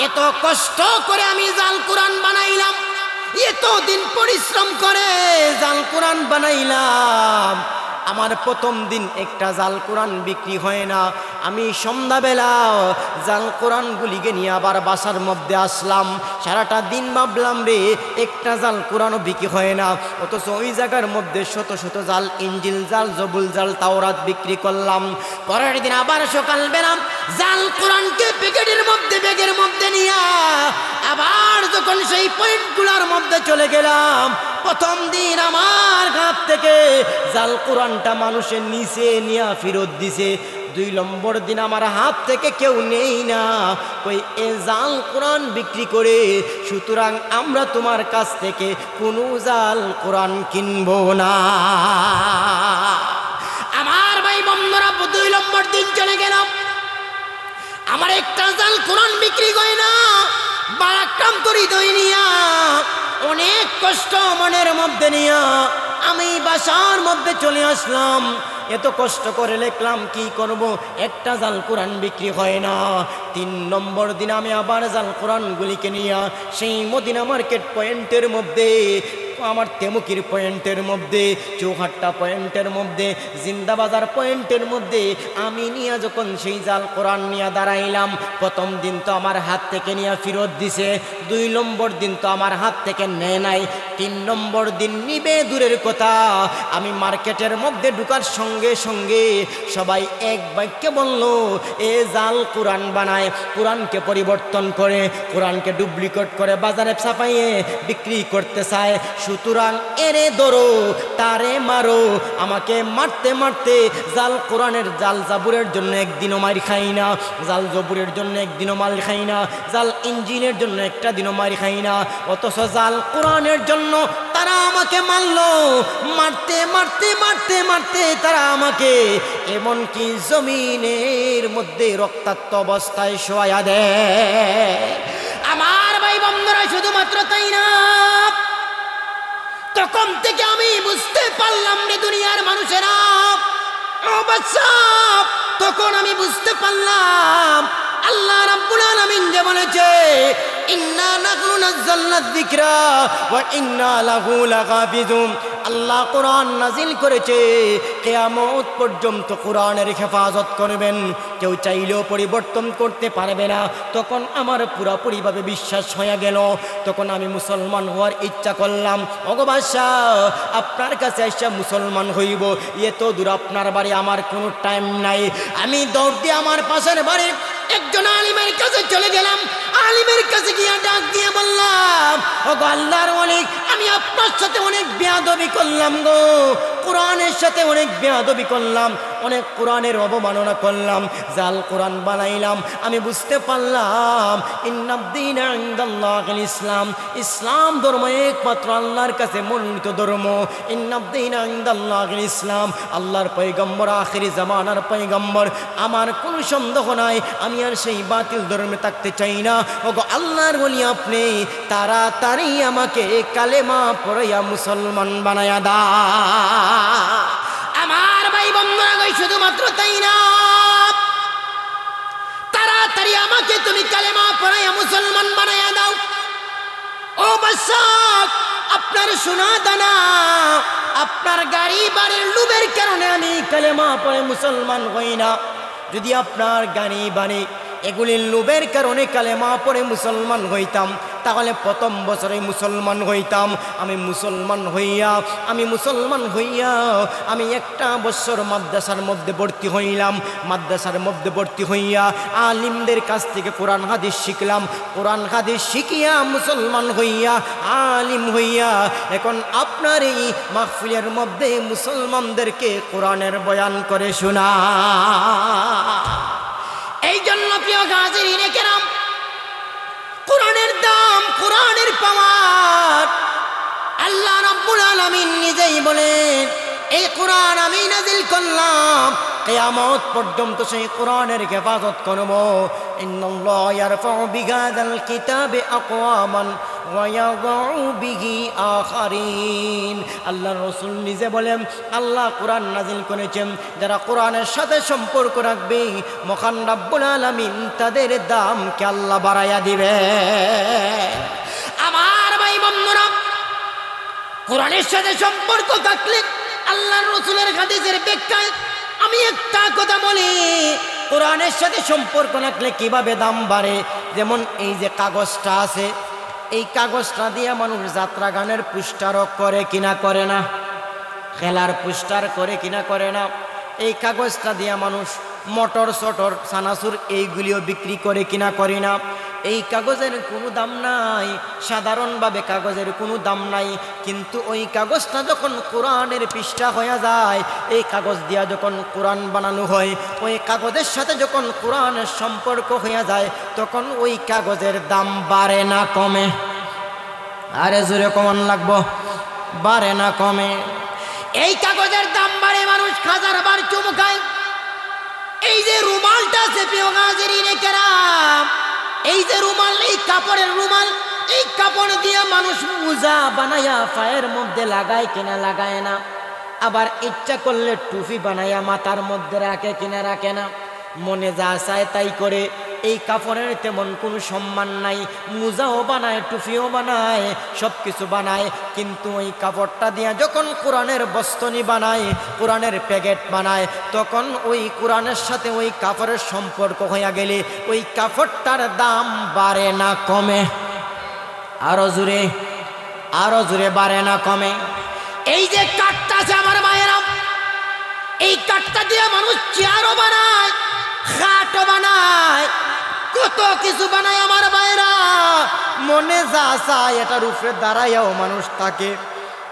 এত কষ্ট করে আমি জাল কোরআন বানাইলাম, এতদিন পরিশ্রম করে জাল কোরআন বানাইলাম, আমার প্রথম দিন একটা জাল কোরআন বিক্রি হয় না। আমি সন্ধ্যাবেলা জাল কোরআনগুলিকে নিয়ে আবার বাসার মধ্যে আসলাম, সারাটা দিন ভাবলাম রে একটা জাল কোরআনও বিক্রি হয় না, অথচ ওই জায়গার মধ্যে শত শত জাল ইঞ্জিল, জাল জবুল, জাল তাওরাত বিক্রি করলাম। পরের দিন আবার সকালবেলা জাল কোরআনকে প্যাকেটের মধ্যে, ব্যাগের মধ্যে নিয়ে আবার যখন সেই পয়েন্টগুলোর মধ্যে চলে গেলাম, প্রথম দিন আমার হাত থেকে জাল কোরআনটা মানুষের নিচে নিয়ে ফেরত দিছে। 2 নম্বর দিন আমার হাত থেকে কেউ নেই না, ওই এ জাল কোরআন বিক্রি করে, সুতরাং আমরা তোমার কাছ থেকে কোনো জাল কোরআন কিনবো না। আমার ভাই বন্ধুরা, 2 নম্বর দিন চলে গেল, আমার একটা জাল কোরআন বিক্রি হয় না। বারাক্রান্ত হৃদয় নিয়া, অনেক কষ্ট মনের মধ্যে নিয়া আমি বাসার মধ্যে চলে আসলাম। এত কষ্ট করে লিখলাম, কি করব, একটা জাল কোরআন বিক্রি হয় না। 3 নম্বর দিন আমি আবার জাল কোরআনগুলিকে নিয়ে সেই মদিনা মার্কেট পয়েন্টের মধ্যে আমার তেমুকির পয়েন্টের মধ্যে, চৌহাট্টা পয়েন্টের মধ্যে, জিন্দাবাজার পয়েন্টের মধ্যে আমি নিয়ে যখন সেই জাল কোরআন নিয়ে দাঁড়াইলাম, প্রথম দিন তো আমার হাত থেকে নিয়ে ফেরত দিছে, 2 নম্বর দিন তো আমার হাত থেকে নেয় নাই, 3 নম্বর দিন নিবে দূরের কথা, আমি মার্কেটের মধ্যে ঢুকার সঙ্গে সঙ্গে সবাই এক বাক্যে বলল, এ জাল কোরআন বানায়, কোরআনকে পরিবর্তন করে, কোরআনকে ডুপ্লিকেট করে বাজারে ছাপাইয়ে বিক্রি করতে চায়, সুতরাং এরে ধরো, তারে মারো। আমাকে মারতে মারতে জাল কোরআনের, জাল জাবুরের জন্য একদিনও মার খাই না, জাল জবুরের জন্য একদিনও মার খাই না, জাল ইঞ্জিনের জন্য একটা দিনও মার খাই না, অথচ জাল কোরআনের জন্য তারা আমাকে মারলো। মারতে মারতে মারতে মারতে তারা আমাকে এমনকি জমিনের মধ্যে রক্তাক্ত অবস্থায় শোয়া দেয়। আমার ভাই বন্ধুরা, শুধুমাত্র তাই না, তখন থেকে আমি বুঝতে পারলাম রে দুনিয়ার মানুষেরা, ও বাচ্চা, তখন আমি বুঝতে পারলাম আল্লাহ রাব্বুল আলামিন যে বলেছে, ইন্না নাহনু নাযালনা যিকরা ওয়া ইন্না লাহু লাগাফিজুন। আল্লাহ কোরআন নাজিল করেছে, কিয়ামত পর্যন্ত কোরআনের হেফাজত করবেন, কেউ চাইলেও পরিবর্তন করতে পারবে না। তখন আমার পুরোপুরিভাবে বিশ্বাস হয়ে গেল, তখন আমি মুসলমান হওয়ার ইচ্ছা করলাম। অগবাসা, আপনার কাছে এসে মুসলমান হইব, এত দূর আপনার বাড়ি, আমার কোনো টাইম নাই। আমি দৌড় দিয়ে আমার পাশের বাড়ির একজন আলিমের কাছে চলে গেলাম। আলিমের কাছে গিয়ে ডাক দিয়ে বললাম, ওগো আল্লাহর ওলি, আমি আপনার সাথে অনেক বেয়াদবি করলাম গো, কোরআনের সাথে অনেক বেয়াদবি করলাম, অনেক কোরআনের অবমাননা করলাম, জাল কোরআন বানাইলাম। আমি বুঝতে পারলাম ইন্নাদ-দীনা ইনদাল্লাহিল ইসলাম, ইসলাম ধর্ম একমাত্র আল্লাহর কাছে মনোনীত ধর্ম। ইন্নাদ-দীনা ইনদাল্লাহিল ইসলাম, আল্লাহর পয়গম্বর, আখিরি জামানার পয়গম্বর। আমার কোনো সন্দেহ নাই, আমি আর সেই বাতিল ধর্মে থাকতে চাই না। ওগো আল্লাহর ওলি, আপনি তাড়াতাড়ি আমাকে কালেমা পড়াইয়া মুসলমান বানায়া দা। আমার ভাই বন্ধুরা, শুধুমাত্র তাই না, তাড়াতাড়ি আমাকে তুমি কালেমা পড়াইয়া মুসলমান বানায়া দাও। ও বাদশা, আপনার সোনা দানা, আপনার গাড়ি বাড়ির লোভের কারণে আমি কালেমা পড়ে মুসলমান হই না। যদি আপনার গাড়ি বাড়ি এগুলির লোভের কারণে কালেমা পড়ে মুসলমান হইতাম, তাহলে প্রথম বছরে মুসলমান হইতাম। আমি মুসলমান হইয়া আমি একটা বছর মাদ্রাসার মধ্যে ভর্তি হইলাম। মাদ্রাসার মধ্যে ভর্তি হইয়া আলিমদের কাছ থেকে কোরআন হাদিস শিখলাম। কোরআন হাদিস শিখিয়া মুসলমান হইয়া, আলিম হইয়া, এখন আপনার এই মাহফিলের মধ্যে মুসলমানদেরকে কোরআনের বয়ান করে শোনা। এই জন্য প্রিয় হাজিরিনে কেরাম, কোরআনের দাম, কোরআনের পাওয়ার আল্লাহ রাব্বুল আলামিন নিজেই বলেন, এই কোরআন আমি নাজিল করলাম, কিয়ামত পর্যন্ত সেই কোরআনের হেফাজত করব। ইন্নাল্লাহা ইয়ারফাউ বিহাযাল কিতাবি আকওয়ামান ওয়া ইয়াযউ বিহি আখারিন। আল্লাহর রাসূল নিজে বলেন, আল্লাহ কোরআন নাজিল করেছেন, যারা কোরআনের সাথে সম্পর্ক রাখবে, মহান রাব্বুল আলামিন তাদের দামকে আল্লাহ বাড়াইয়া দিবে। আমার ভাই বন্ধুরা, কোরআনের সাথে সম্পর্ক থাকলে, আল্লাহর রাসূলের হাদিসের ব্যাখ্যায় আমি একটা কথা বলি, কোরআনের সাথে সম্পর্ক রাখলে কিভাবে দাম বাড়ে। যেমন এই যে কাগজটা আছে, এই কাগজটা দিয়ে মানুষ যাত্রা গানের পোস্টারও করে কিনা করে না, খেলার পোস্টার করে কিনা করে না। এই কাগজটা দিয়ে মানুষ মোটর সটর সানাসুর এইগুলিও বিক্রি করে কিনা করে না। এই কাগজের কোনো দাম নাই, সাধারণভাবে কাগজের কোনো দাম নাই, কিন্তু ওই কাগজটা যখন কোরআনের পৃষ্ঠা হয়ে যায়, এই কাগজ দিয়া যখন কোরআন বানানো হয়, ওই কাগজের সাথে যখন কোরআনের সম্পর্ক হয়ে যায়, তখন ওই কাগজের দাম বাড়ে না কমে? আরে জোরে কমান লাগবো, বাড়ে না কমে? এই কাগজের দাম বাড়ে, মানুষ হাজারবার চুমকায়। এই যে রুমালটা আছে প্রিয় হাজিরিনে কেরাম, এই যে রুমাল, এই কাপড়ের রুমাল, এই কাপড় দিয়ে মানুষ মোজা বানায়া পায়ের মধ্যে লাগায় কিনা লাগায় না, আবার ইচ্ছা করলে টুপি বানায়া মাথার মধ্যে রাখে কিনা রাখে না, মনে যা চায় তাই করে। এই কাফনের তেমন কোনো সম্মান নাই। মোজাও বানায়, টুপিও বানায়, সব কিছু বানায়, কিন্তু ওই কাপড়টা দিয়া যখন কোরআনের বস্তনি বানায়, কোরআনের প্যাকেট বানায়, তখন ওই কোরআনের সাথে ওই কাপড়ের সম্পর্ক হইয়া গেলে ওই কাপড়টার দাম বাড়ে না কমে? আরো জোরে বাড়ে না কমে? এই যে কাঠটা আছে আমার মায়েরা, এই কাঠটা দিয়ে মানুষ চেয়ারও বানায়, খাটও বানায়, কত কিছু বানায় আমার মায়েরা। মনে যা চায় এটার উপরে দাঁড়াইয়াও মানুষ থাকে।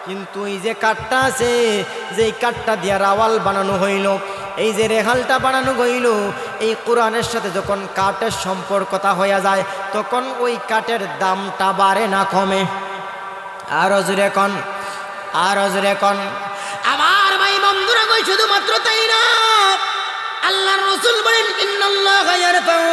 কিন্তু এই যে কাঠটা আছে, যে কাঠটা দিয়ে রাওয়াল বানানো হইল, এই যে রেহালটা বানানো হইল, এই কোরআনের সাথে যখন কাঠের সম্পর্কতা হইয়া যায়, তখন ওই কাঠের দামটা বাড়ে না কমে? আরো জোরে কন, আরো জোরে কন। আমার ভাই বন্ধুরা কই, শুধুমাত্র তাই না, আল্লাহর রাসূল বলেন ইন্নাল্লাহা ইয়ারফাউ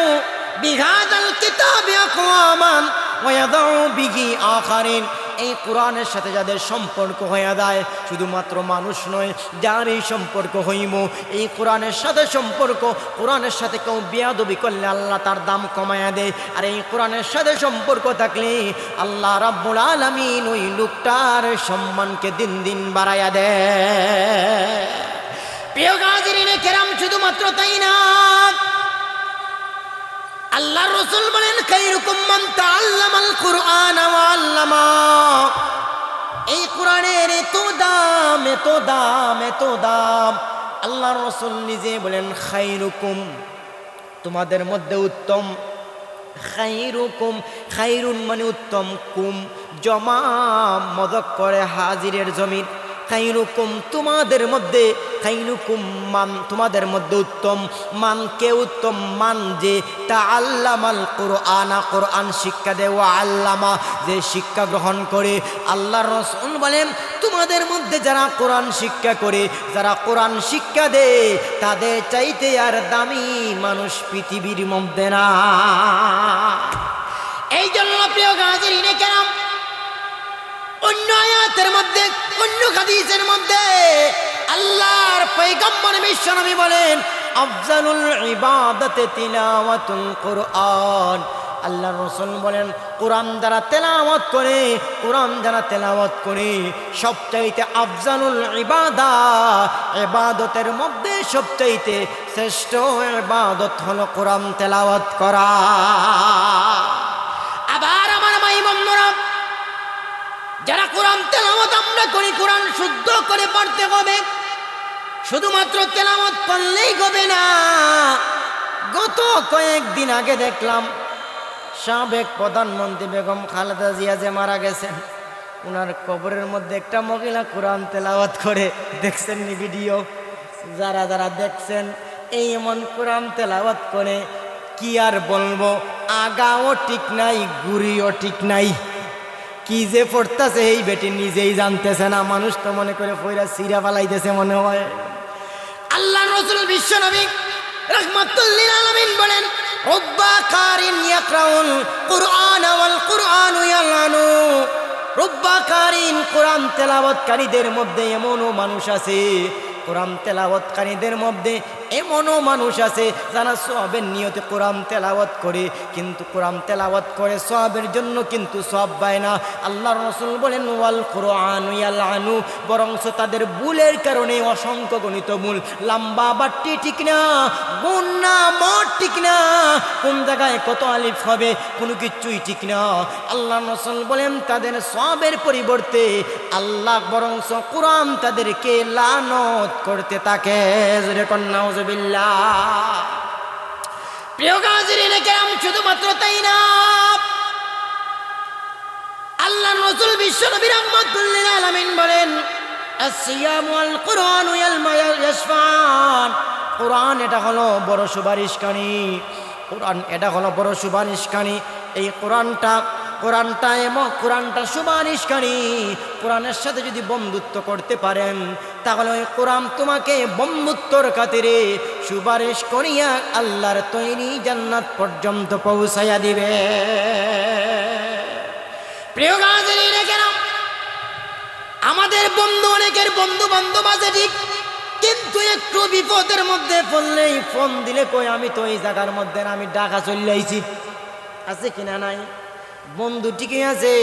বিহাদাল কিতাবি আকওয়ামান ওয়া ইয়াদাউ বিহি আখারিন। এই কোরআনের সাথে যাদের সম্পর্ক হয়ে যায়, শুধুমাত্র মানুষ নয়, যার এই সম্পর্ক হইব, এই কোরআনের সাথে সম্পর্ক, কোরআনের সাথে কেউ বেয়াদবি করলে আল্লাহ তার দাম কমায়া দেয়। আর এই কোরআনের সাথে সম্পর্ক থাকলে আল্লাহ রাব্বুল আলামিন ওই লোকটার সম্মানকে দিন দিন বাড়ায়া দেয়। প্রিয় গাজরিনে কেরাম, শুধুমাত্র তাই না, আল্লাহর রাসূল বলেন খায়রুকুম মান তাআল্লামাল কুরআন ওয়া আল্লামা। এই কোরআনের এত দাম, এত দাম, এত দাম। আল্লাহর রাসূল নিজে বলেন খায়রুকুম, তোমাদের মধ্যে উত্তম। খায়রুকুম, খায়রুন মানে উত্তম, কুম জমা মদক করে হাজিরের জমির। খায়রুকুম তোমাদের মধ্যে, খায়রুকুম মান তোমাদের মধ্যে উত্তম। মান কে উত্তম? মান যে তাআল্লামাল কুরআন, কোরআন শিক্ষা দেয়, ওয়া আল্লামা যে শিক্ষা গ্রহণ করে। আল্লাহর রাসূল বলেন তোমাদের মধ্যে যারা কোরআন শিক্ষা করে, যারা কোরআন শিক্ষা দেয়, তাদের চাইতে আর দামি মানুষ পৃথিবীর মধ্যে না। এই জন্য প্রিয় গাজরিনে কেরাম, অন্য আয়াতের মধ্যে, অন্য হাদিসের মধ্যে আল্লাহর পয়গম্বর বিশ্বনবী বলেন আফজালুল ইবাদাতে তিলাওয়াতুল কুরআন। আল্লাহর রাসূল বলেন কোরআন যারা তেলাওয়াত করে, কোরআন যারা তেলাওয়াত করে, সবচাইতে আফজালুল ইবাদতের মধ্যে সবচাইতে শ্রেষ্ঠ ইবাদত হলো কোরআন তেলাওয়াত করা। আবার আমার ভাই বন্ধুরা, যারা কোরআন তেলাওয়াত আমরা করি, কোরআন শুদ্ধ করে পড়তে হবে। শুধুমাত্র তেলাওয়াত করলেই হবে না। গত কয়েকদিন আগে দেখলাম সাবেক প্রধানমন্ত্রী বেগম খালেদা জিয়া যে মারা গেছেন, ওনার কবরের মধ্যে একটা মহিলা কোরআন তেলাওয়াত করে। দেখছেন নি ভিডিও? যারা যারা দেখছেন, এই এমন কোরআন তেলাওয়াত করে, কি আর বলবো, আগাও ঠিক নাই, গুড়িও ঠিক নাই। কি যে পড়তেছে এই বেটি নিজেই জানতেছে না। মানুষ তো মনে করে ফইরা সিরা পালাইতেছে মনে হয়। আল্লাহর রাসূল বিশ্বনবী রাহমাতুল লিল আলামিন বলেন রব্বা কারিন ইয়াকরাউল কুরআন ওয়াল কুরআনু ইয়ালানু। রব্বা কারিন, কোরআন তেলাওয়াতকারীদের মধ্যে এমনও মানুষ আছে, কোরআন তেলাওয়াতকারীদের মধ্যে এমনও মানুষ আছে যারা সওয়াবের নিয়তে কোরআন তেলাওয়াত করে, কিন্তু কোরআন তেলাওয়াত করে সওয়াবের জন্য কিন্তু সওয়াব পায় না। আল্লাহর রাসূল বলেন ওয়াল কুরআনু ইয়ালানু, বরংস তাদের ভুলের কারণে অসংখ্য গণিত ভুল, লম্বা বাট্টি ঠিক না, গুণ না, মত ঠিক না, কোন জায়গায় কত আলিফ হবে কোনো কিছুই ঠিক না। আল্লাহর রাসূল বলেন তাদের সওয়াবের পরিবর্তে আল্লাহ বরংস কোরআন তাদেরকে লানত করতে থাকে। জোরে কোন নাউজুবিল্লাহ। প্রিয় গাজরিনে কেরাম, শুধুমাত্র তাই না, আল্লাহর রাসূল বিশ্বনবী রাহমাতুল লিল আলামিন বলেন আসসিয়াম ওয়াল কুরআনু ইয়াশফান। কোরআন এটা হলো বড় সুপারিশকারী, কোরআন এটা হলো বড় সুপারিশকারী। এই কোরআনটা সুপারিশকারী। কোরআনের সাথে যদি বন্ধুত্ব করতে পারেন, তাহলে ওই কোরআন তোমাকে বন্ধুত্বর খাতিরে সুপারিশ করিয়া আল্লাহর তৈরি জান্নাত পর্যন্ত পৌঁছাইয়া দিবে। প্রিয় গাজরিনে কেরাম, আমাদের বন্ধু, অনেকের বন্ধু বান্ধব আছে ঠিক, কিন্তু তুই একটু বিপদের মধ্যে পড়লেই ফোন দিলে কই আমি তো এই জায়গার মধ্যে না, আমি ঢাকা চলে আইছি। আছে কিনা নাই? বন্ধু ঠিকই আছে,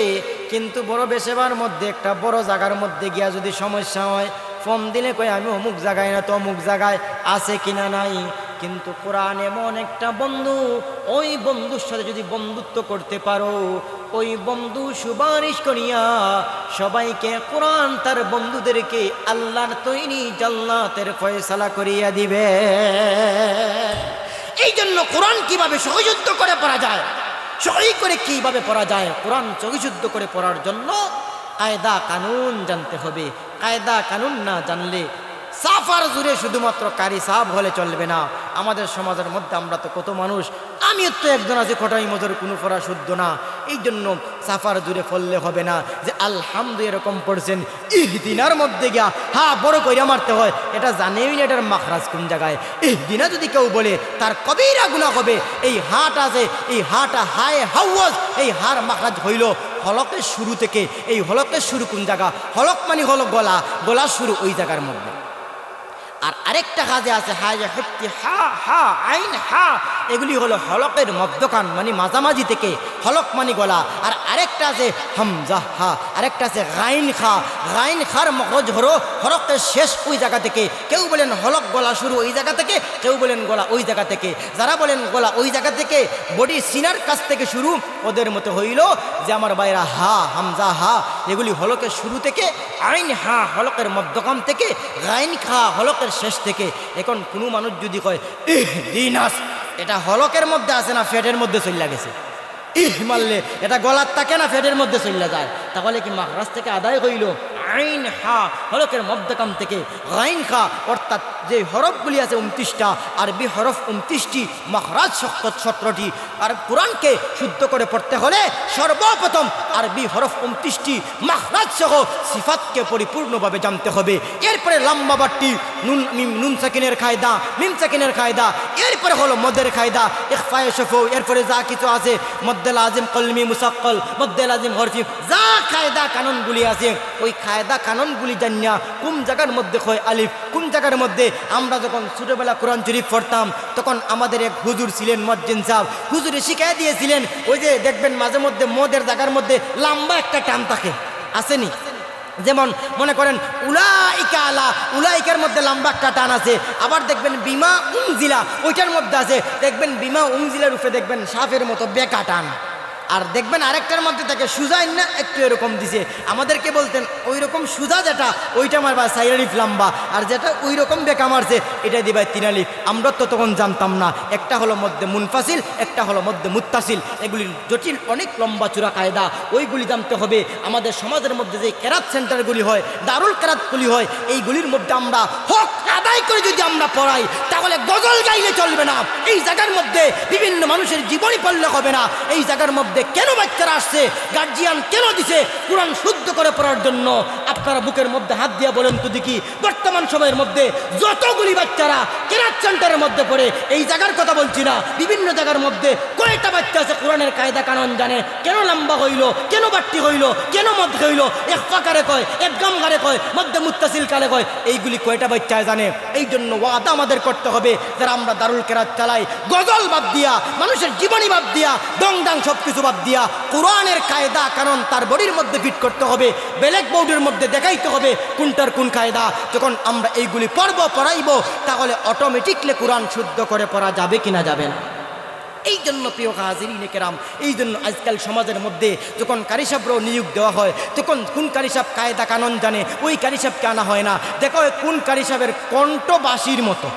কিন্তু বড় বেশেবার মধ্যে একটা বড় জায়গার মধ্যে গিয়া যদি সমস্যা হয়, ফোন দিলে কই আমি অমুক জায়গায় না তো অমুক জায়গায়। আছে কিনা নাই? কিন্তু কোরআন এমন একটা বন্ধু, ওই বন্ধুর সাথে যদি বন্ধুত্ব করতে পারো, ওই বন্ধু সুপারিশ করিয়া সবাইকে, কোরআন তার বন্ধুদেরকে আল্লাহর তৈরি জান্নাতের ফয়সালা করিয়া দিবে। এই জন্য কোরআন কিভাবে সহযুদ্ধ করে পড়া যায়, সহি করে কিভাবে পড়া যায়, কোরআন সহিযুদ্ধ করে পড়ার জন্য কায়দা কানুন জানতে হবে। কায়দা কানুন না জানলে সাফার জুড়ে শুধুমাত্র কারি সাহাব হলে চলবে না। আমাদের সমাজের মধ্যে আমরা তো কত মানুষ, আমিও তো একজন আছি খটাই মজুর কোনো পড়া শুদ্ধ না। এই জন্য সাফার জুড়ে ফললে হবে না যে আলহামদু এরকম পড়ছেন, ইহদিনার মধ্যে গিয়া হা বড় কইরা মারতে হয়, এটা জানেই না এটার মাখরাজ কোন জায়গায়। ইহদিনা যদি কেউ বলে তার কবিরা গুনাহ হবে। এই হাট আছে, এই হাটা হায় হাওয়াজ, এই হার মাখরাজ হইল হলকের শুরু থেকে। এই হলকের শুরু কোন জায়গা? হলক মানে হলো গলা, গলার শুরু ওই জায়গার মধ্যে। আর আরেকটা কাজে আছে হায় হত্যি হা হা আইন হা, এগুলি হলো হলকের মধ্যকান মানে মাঝামাঝি থেকে, হলক মানে গলা। আর আরেকটা আছে হামজা হা, আরেকটা আছে গাইন খা। গাইন খার মখরজ হলো হলকের শেষ ওই জায়গা থেকে। কেউ বলেন হলক গলা শুরু ওই জায়গা থেকে, কেউ বলেন গলা ওই জায়গা থেকে। যারা বলেন গলা ওই জায়গা থেকে, বডি সিনার কাছ থেকে শুরু, ওদের মতো হইল যে আমার বাইরা হা হামজা হা এগুলি হলকের শুরু থেকে, আইন হা হলকের মধ্যকান থেকে, গাইন খা হলকের শেষ থেকে। এখন কোনো মানুষ যদি কয় ইহদিনাস, এটা হলকের মধ্যে আছে না ফেটের মধ্যে চলে গেছে, ইহ মারলে এটা গলার থাকে না ফেটের মধ্যে চলে যায়, তাহলে কি মাখরাজ থেকে আদায় হইল? আইন হা হলকের মধ্যকাম থেকে, গাইন খা অর্থাৎ যে হরফগুলি আছে 29টা, আরবি হরফ 29টি, মাখরাজ 17টি। আর কোরআনকে শুদ্ধ করে পড়তে হলে সর্বপ্রথম আরবি হরফ 29টি, মাখরাজ সহ সিফাতকে পরিপূর্ণভাবে জানতে হবে। এরপরে লম্বা বাট্টি, নুন মিম নুন সাকিনের কায়দা, মিম সাকিনের কায়দা, এরপরে হলো মদের কায়দা, ইখফায়ে শফু, এরপরে যা কিছু আছে মদ্দে লাজিম কলমি মুসাক্কল, মদ্দে লাজিম হরফি, যা কায়দা কানুনগুলি আছে, ওই কায়দা কানুনগুলি জানিয়া কোন জায়গার মধ্যে হয় আলিফ, কোন জায়গার মধ্যে। আমরা যখন ছোটবেলা কোরআন শরীফ পড়তাম তখন আমাদের এক হুজুর ছিলেন মজ্জিন সাহেব, হুজুরে শিখাই দিয়েছিলেন, ওই যে দেখবেন মাঝে মধ্যে মদের জায়গার মধ্যে লম্বা একটা টান থাকে, আসেনি? যেমন মনে করেন উলাইকা আলা, উলাইকার মধ্যে লম্বা একটা টান আছে। আবার দেখবেন বিমা উংজিলা, ওইটার মধ্যে আছে দেখবেন বিমা উংজিলার উপরে দেখবেন সাফের মতো বেকা টান। আর দেখবেন আরেকটার মধ্যে থাকে সুজাইন না একটু এরকম দিছে, আমাদেরকে বলতেন ওই রকম সুজা যেটা ওইটা মারবা 4 আলিফ লম্বা, আর যেটা ওই রকম বেকা মারছে এটা দিবা 3 আলিফ। আমরা তো তখন জানতাম না, একটা হলো মধ্যে মুনফাসিল, একটা হলো মধ্যে মুত্তাসিল, এগুলি জটিল অনেক লম্বা চূড়া কায়দা, ওইগুলি জানতে হবে। আমাদের সমাজের মধ্যে যে কেরাত সেন্টারগুলি হয়, দারুল কেরাতগুলি হয়, এইগুলির মধ্যে আমরা হক আদায় করে যদি আমরা পড়াই তাহলে গজল গাইলে চলবে না। এই জায়গার মধ্যে বিভিন্ন মানুষের জীবনী পড়লে হবে না। এই জায়গার মধ্যে কেন বাচ্চারা আসছে, গার্জিয়ান কেন দিছে কোরআন শুদ্ধ করে পড়ার জন্য? আপনারা বুকের মধ্যে হাত দিয়ে বলেন তো দেখি, বর্তমান সময়ের মধ্যে যতগুলি বাচ্চারা কেরাত সেন্টারের মধ্যে পড়ে, এই জায়গার কথা বলছি না, বিভিন্ন জায়গার মধ্যে কয়টা বাচ্চা আছে কোরআনের কায়দা কানুন জানে? কেন লম্বা হইল, কেন বাট্টি হইল, কেন মদ হইল, ইখফা কারে কয়, একদম কারে কয়, মধ্যে মুত্তাসিল কারে কয়, এইগুলি কয়টা বাচ্চায় জানে? এই জন্য ওয়াদা আমাদের করতে হবে, যারা আমরা দারুল কেরাত চালাই, গজল বাদ দিয়া, মানুষের জীবনী বাদ দিয়া, দংডাং সব কিছু বাদ দিয়া, কোরআনের কায়দা কারণ তার বডির মধ্যে ফিট করতে হবে, ব্ল্যাক বোর্ডের মধ্যে দেখাইতে হবে কোনটার কোন কায়দা। যখন আমরা এইগুলি পড়ব পড়াইব তাহলে অটোমেটিকলি কোরআন শুদ্ধ করে পড়া যাবে কিনা যাবে না। এই জন্য প্রিয় হাজিরিনে কেরাম, এই জন্য আজকাল সমাজের মধ্যে যখন কারি সাহেবরাও নিয়োগ দেওয়া হয় তখন কোন কারি সাহেব কায়দা কানুন জানে ওই কারি সাহেবকে আনা হয় না। দেখো কোন কারি সাহেবের কণ্ঠ বাঁশির মতো,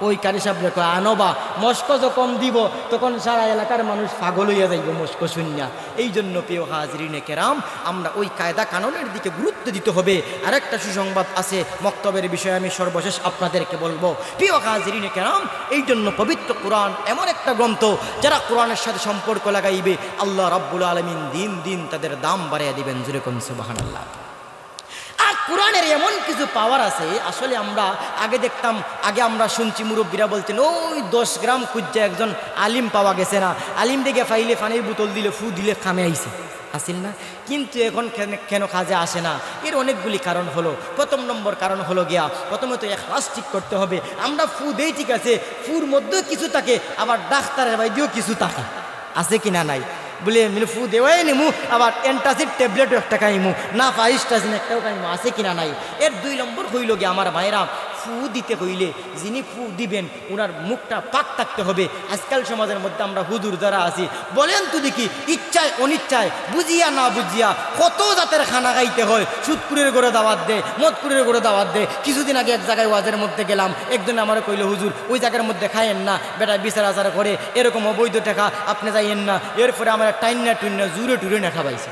ওই কারি সাহেব রেখো আনোবা। মস্ক যখন দিব তখন সারা এলাকার মানুষ পাগল হইয়া যাইব মস্ক শূন্য। এই জন্য প্রিয় হাজিরিনে কেরাম, আমরা ওই কায়দা কানুনের দিকে গুরুত্ব দিতে হবে। আরেকটা সুসংবাদ আছে মক্তবের বিষয়ে, আমি সর্বশেষ আপনাদেরকে বলবো প্রিয় হাজিরিনে কেরাম। এই জন্য পবিত্র কোরআন এমন একটা গ্রন্থ, যারা কোরআনের সাথে সম্পর্ক লাগাইবে আল্লাহ রাব্বুল আলামিন দিন দিন তাদের দাম বাড়িয়ে দিবেন। জোরে কোন সুবহানাল্লাহ। আর কোরআনের এমন কিছু পাওয়ার আছে, আসলে আমরা আগে দেখতাম, আগে আমরা শুনছি মুরব্বীরা বলতেন ওই 10 গ্রাম খুঁজছে একজন আলিম পাওয়া গেছে না, আলিম দেখে ফাইলে পানির বোতল দিলে ফু দিলে খামে আইছে। আসিল না? কিন্তু এখন কেন কাজে আসে না? এর অনেকগুলি কারণ হলো। প্রথম নম্বর কারণ হলো গিয়া, প্রথমে তো এখলাস ঠিক করতে হবে। আমরা ফু দেই ঠিক আছে, ফুর মধ্যেও কিছু থাকে, আবার ডাক্তারের বাইরেও কিছু থাকে, আছে কিনা নাই? বলে ফু দেওয়াই নিমু, আবার অ্যান্টাসিড ট্যাবলেটও একটা খাইমু, না ফাইস্টাসিন একটাও খাইমু, আছে কিনা নাই? এর 2 নম্বর হইল গিয়ে আমার ভাইরা, ফু দিতে হইলে যিনি ফু দিবেন ওনার মুখটা পাক থাকতে হবে। আজকাল সমাজের মধ্যে আমরা হুজুর যারা আছি, বলেন তো দেখি, ইচ্ছায় অনিচ্ছায়, বুঝিয়া না বুঝিয়া কত জাতের খানা খাইতে হয়। সুদকুরের করে দাওয়াত দে, মদকুরের করে দাওয়াত দে। কিছুদিন আগে এক জায়গায় ওয়াজের মধ্যে গেলাম, একজন আমার কইল, হুজুর ওই জায়গার মধ্যে খাইয়েন না, বেটা বিচার আচার করে, এরকম অবৈধ টাকা আপনি যাইয়েন না। এরপরে আমার টাইন্না টুইন্না জুড়ে টুরে না খাবাইছে।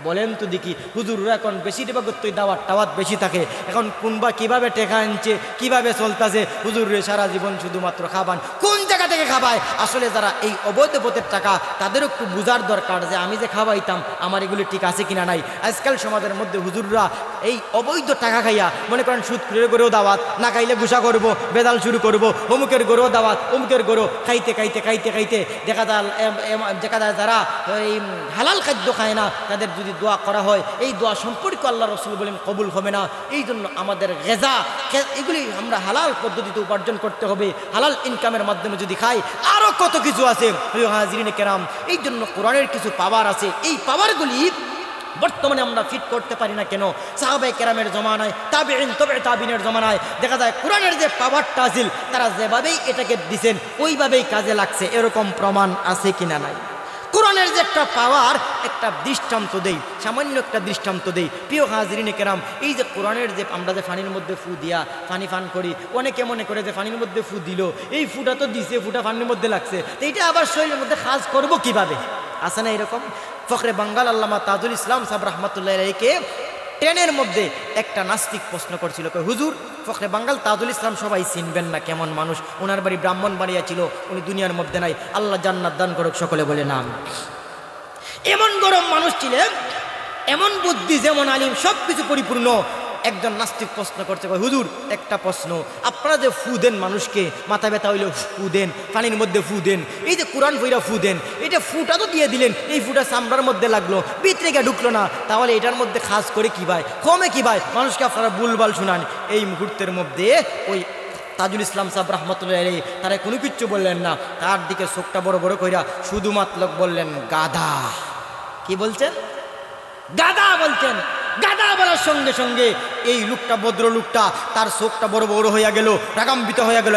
বলেন তো দেখি, হুজুররা এখন বেশিরভাগ তো দাওয়াত টাওয়াত বেশি থাকে। এখন কোনবা কিভাবে টেকা আনছে, কিভাবে চলতেছে, হুজুরে সারা জীবন শুধুমাত্র খাবান, কোন জায়গা থেকে খাবায়? আসলে যারা এই অবৈধ পথের টাকা, তাদের একটু বোঝার দরকার যে আমি যে খাবাইতাম আমার এগুলি ঠিক আছে কিনা নাই। আজকাল সমাজের মধ্যে হুজুররা এই অবৈধ টাকা খাইয়া, মনে করেন সুদকুরের গরুও দাওয়াত, না খাইলে গুসা করবো, বেদাল শুরু করবো, অমুকের গরুও দাওয়াত, অমুকের গরু খাইতে খাইতে খাইতে খাইতে দেখা যায় যারা এই হালাল খাদ্য খায় না, তাদের যদি দোয়া করা হয়, এই দোয়া সম্পর্কে আল্লাহ রসুল বলেন কবুল হবে না। এই জন্য আমাদের গেজা এগুলি আমরা হালাল পদ্ধতিতে উপার্জন করতে হবে। হালাল ইনকামের মাধ্যমে যদি খাই, আরও কত কিছু আছে হাজিরিনে কেরাম। এই জন্য কোরআনের কিছু পাওয়ার আছে, এই পাওয়ারগুলি বর্তমানে আমরা ফিট করতে পারি না কেন? সাহাবায়ে কেরামের জমানায়, তাবিঈন, তবে তাবিনের জমানায় দেখা যায় কোরআনের যে পাওয়ারটা আছিল, তারা যেভাবেই এটাকে দিছেন ওইভাবেই কাজে লাগছে। এরকম প্রমাণ আছে কিনা নাই? কোরআনের যে একটা পাওয়ার, একটা দৃষ্টান্ত দেই, সামান্য একটা দৃষ্টান্ত দেই। প্রিয় হাজিরিনে কেরাম, এই যে কোরআনের যে আমরা যে পানির মধ্যে ফু দিয়া পানি পান করি, অনেকে মনে করে যে পানির মধ্যে ফু দিল, এই ফুটা তো দিছে, ফুটা পানির মধ্যে লাগছে, তো এইটা আবার শরীরের মধ্যে কাজ করবো কিভাবে? আছে না এরকম? ফখরে বাঙ্গাল আল্লামা তাজুল ইসলাম সাহেব রহমতুল্লাহ আলাইহিকে ট্রেনের মধ্যে একটা নাস্তিক প্রশ্ন করছিল, হুজুর ফখরে বাঙ্গাল তাজুল ইসলাম সবাই চিনবেন না, কেমন মানুষ? ওনার বাড়ি ব্রাহ্মণবাড়িয়া ছিল, উনি দুনিয়ার মধ্যে নাই, আল্লাহ জান্নাত দান করুক, সকলে বলে নাম। এমন গরম মানুষ ছিলেন, এমন বুদ্ধি, যেমন আলিম, সব কিছু পরিপূর্ণ। একজন নাস্তিক প্রশ্ন করছে, হুজুর একটা প্রশ্ন, আপনারা যে ফু দেন মানুষকে, মাথা ব্যথা হইলে ফু দেন, পানির মধ্যে ফু দেন, এই যে কোরআন বইরা ফু দেন, এটা ফুটা তো দিয়ে দিলেন, এই ফুটা চামড়ার মধ্যে লাগলো, ভিতরে গিয়ে ঢুকলো না, তাহলে এটার মধ্যে খাস করে কি ভাই, কমে কি ভাই? মানুষকে আপনারা ভুলভাল শুনান। এই মুহূর্তের মধ্যে ওই তাজুল ইসলাম সাহেব রহমতুল্লাহ আলাইহি তারা কোনো কিচ্ছু বললেন না, তার দিকে চোখটা বড় বড় কইরা শুধুমাত্র বললেন গাধা। কি বলছেন? গাধা বলছেন। গাধা বলার সঙ্গে সঙ্গে এই লোকটা, ভদ্র লোকটা, তার চোখটা বড় বড় হইয়া গেল, রাগাম্বিত হইয়া গেল।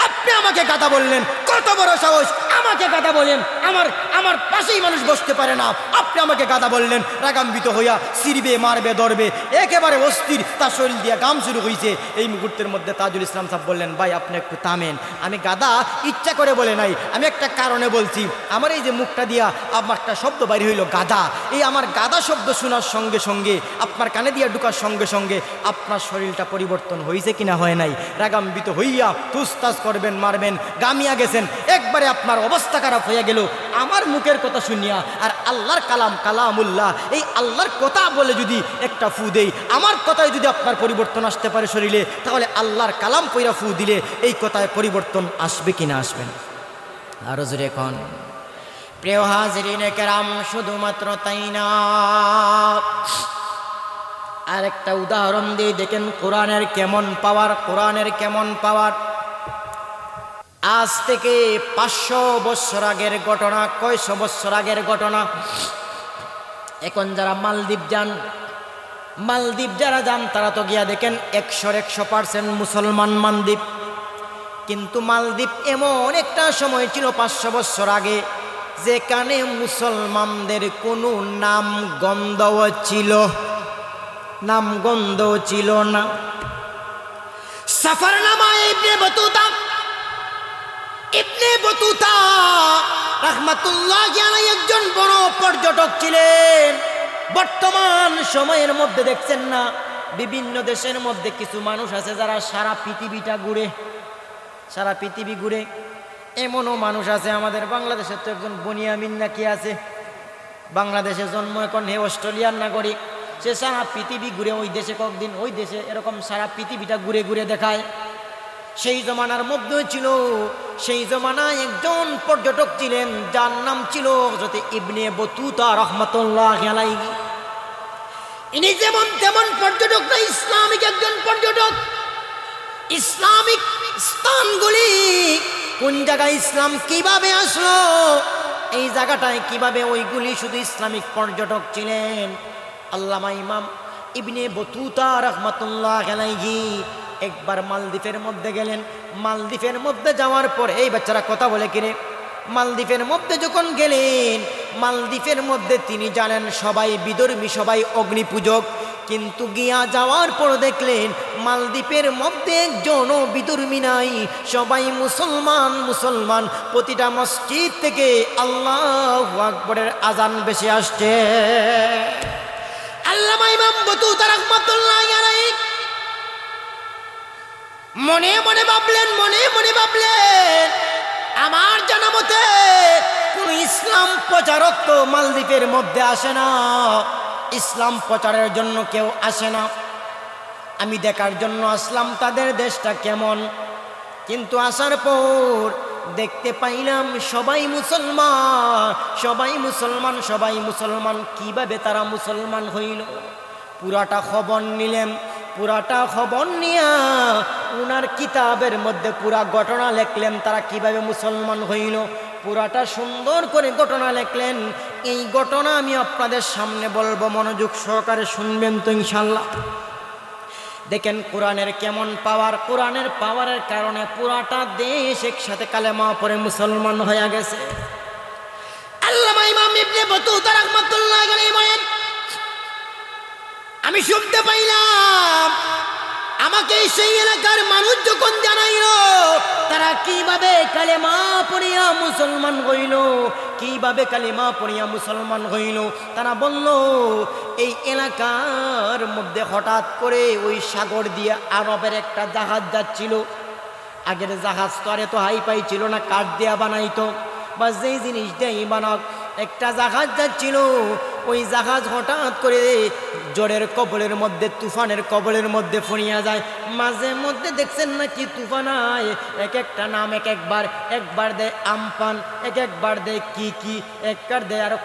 আপনি আমাকে গাধা বললেন? কত বড় সাহস, আমাকে গাধা বলেন? আমার পাশেই মানুষ বসতে পারে না, আপনি আমাকে গাধা বললেন? রাগাম্বিত হইয়া সিরবে, মারবে, ধরবে, একেবারে অস্থির, তার শরীর দিয়ে গাম শুরু হয়েছে। এই মুহূর্তের মধ্যে তাজুল ইসলাম সাহেব বললেন, ভাই আপনি একটু থামেন, আমি গাধা ইচ্ছা করে বলে নাই, আমি একটা কারণে বলছি। আমার এই যে মুখটা দিয়া আমার একটা শব্দ বাইরে হইল গাধা, এই আমার গাধা শব্দ শোনার সঙ্গে সঙ্গে, আপনার কানে দিয়া ঢুকার সঙ্গে সঙ্গে আপনার শরীরটা পরিবর্তন হয়েছে কিনা হয় নাই? রাগাম্বিত হইয়া তুসতাস করবেন, মারবেন, গামিয়া গেছেন, একবারে আপনার অবস্থা খারাপ হয়ে গেল আমার মুখের কথা শুনিয়া। আর আল্লাহর কালাম, কালামুল্লাহ, এই আল্লাহর কথা বলে যদি একটা ফু দেই, আমার কথায় যদি আপনার পরিবর্তন আসতে পারে শরীরে, তাহলে আল্লাহর কালাম পইরা ফু দিলে এই কথায় পরিবর্তন আসবে কিনা আসবেন? আরো জোরে এখন। প্রিয় হাজিরিনে কেরাম, শুধুমাত্র তাই না, আরেকটা উদাহরণ দিয়ে দেখেন কোরআনের কেমন পাওয়ার, কোরআনের কেমন পাওয়ার। আজ থেকে 500 বছর আগের ঘটনা, কয়শো বছর আগের ঘটনা। এখন যারা মালদ্বীপ যারা যান, তারা তো গিয়া দেখেন 100% মুসলমান মালদ্বীপ। কিন্তু মালদ্বীপ এমন একটা সময় ছিল 500 বছর আগে, যেখানে মুসলমানদের কোনো নাম গন্ধও ছিল না। সাফারনামা ইবনে বতুতা রাহমাতুল্লাহি আলাইহি একজন বড় পর্যটক ছিলেন। বর্তমান সময়ের মধ্যে দেখছেন না, বিভিন্ন দেশের মধ্যে কিছু মানুষ আছে যারা সারা পৃথিবী ঘুরে। এমনও মানুষ আছে, আমাদের বাংলাদেশের তো একজন বনিয়ামিন নাকি আছে, বাংলাদেশে জন্ম, এখন হে অস্ট্রেলিয়ার নাগরিক, সে সারা পৃথিবী ঘুরে, ওই দেশে কয়েকদিন, ওই দেশে, এরকম সারা পৃথিবীটা ঘুরে ঘুরে দেখায়। সেই জমানার মধ্যে ছিল, সেই জমানায় একজন পর্যটক ছিলেন যার নাম ছিল হযরত ইবনে বতুতা রাহমাতুল্লাহ আলাইহি। ইনি যেমন তেমন পর্যটক না, ইসলামিক একজন পর্যটক। ইসলামিক স্থানগুলি কোন জায়গায় ইসলাম কিভাবে আসলো, এই জায়গাটায় কিভাবে, ওইগুলি শুধু ইসলামিক পর্যটক ছিলেন। আল্লামা ইমাম ইবনে বতুতা রাহমাতুল্লাহ আলাইহি একবার মালদ্বীপের মধ্যে গেলেন। মালদ্বীপের মধ্যে যাওয়ার পর, এই বাচ্চারা কথা বলে কিনে, মালদ্বীপের মধ্যে যখন গেলেন, মালদ্বীপের মধ্যে তিনি জানেন সবাই বিধর্মী, সবাই অগ্নিপূজক, কিন্তু গিয়া যাওয়ার পর দেখলেন মালদ্বীপের মধ্যে একজনও বিধর্মী নাই, সবাই মুসলমান মুসলমান। প্রতিটা মসজিদ থেকে আল্লাহু আকবরের আজান বেশি আসছে। আল্লামা ইমাম বতুতা রাহমাতুল্লাহ আলাইহি মনে মনে ভাবলেন, আমার জানা মতে কোন ইসলাম প্রচারক তো মালদ্বীপের মধ্যে আসে না, ইসলাম প্রচারের জন্য কেউ আসে না। আমি দেখার জন্য আসলাম তাদের দেশটা কেমন। কিন্তু আসার পর দেখতে পাইলাম সবাই মুসলমান, সবাই মুসলমান, সবাই মুসলমান। কিভাবে তারা মুসলমান হইল? পুরাটা খবর নিলেন। পুরাটা খবর নিয়া উনার কিতাবের মধ্যে পুরা ঘটনা লেখলেন, তারা কিভাবে মুসলমান হইল। পুরাটা সুন্দর করে ঘটনা লেখলেন। এই ঘটনা আমি আপনাদের সামনে বলবো, মনোযোগ সহকারে শুনবেন তো ইনশাল্লাহ। দেখেন কোরআনের কেমন পাওয়ার। কোরআনের পাওয়ারের কারণে পুরাটা দেশ একসাথে কালেমা পড়ে মুসলমান হয়ে গেছে। আল্লামা ইমাম ইবনে বতুতা রাহমাতুল্লাহ আলাইহি বলেন, আমি শুনতে পাইলাম আমাকে সেই এলাকার মানুষ যখন জানাইলো তারা কিভাবে কালেমা পড়িয়া মুসলমান হইল, কিভাবে কালেমা পড়িয়া মুসলমান হইল, তারা বলল এই এলাকার মধ্যে হঠাৎ করে ওই সাগর দিয়ে আরবের একটা জাহাজ যাচ্ছিল। আগের জাহাজ তো আর এত হাই পাই ছিল না, কাঠ দিয়া বানাইতো বা যেই জিনিস দিয়েই বানাক, একটা জাহাজ যাচ্ছিল। ওই জাহাজ হঠাৎ করে ঝড়ের কবলের মধ্যে, তুফানের কবলের মধ্যে পড়িয়া যায়। মাঝে মধ্যে দেখছেন নাকি তুফান আয়, এক একটা নাম এক একবার, একবার দেয় আমপান, এক একবার দেয় কি একবার দেয় আরো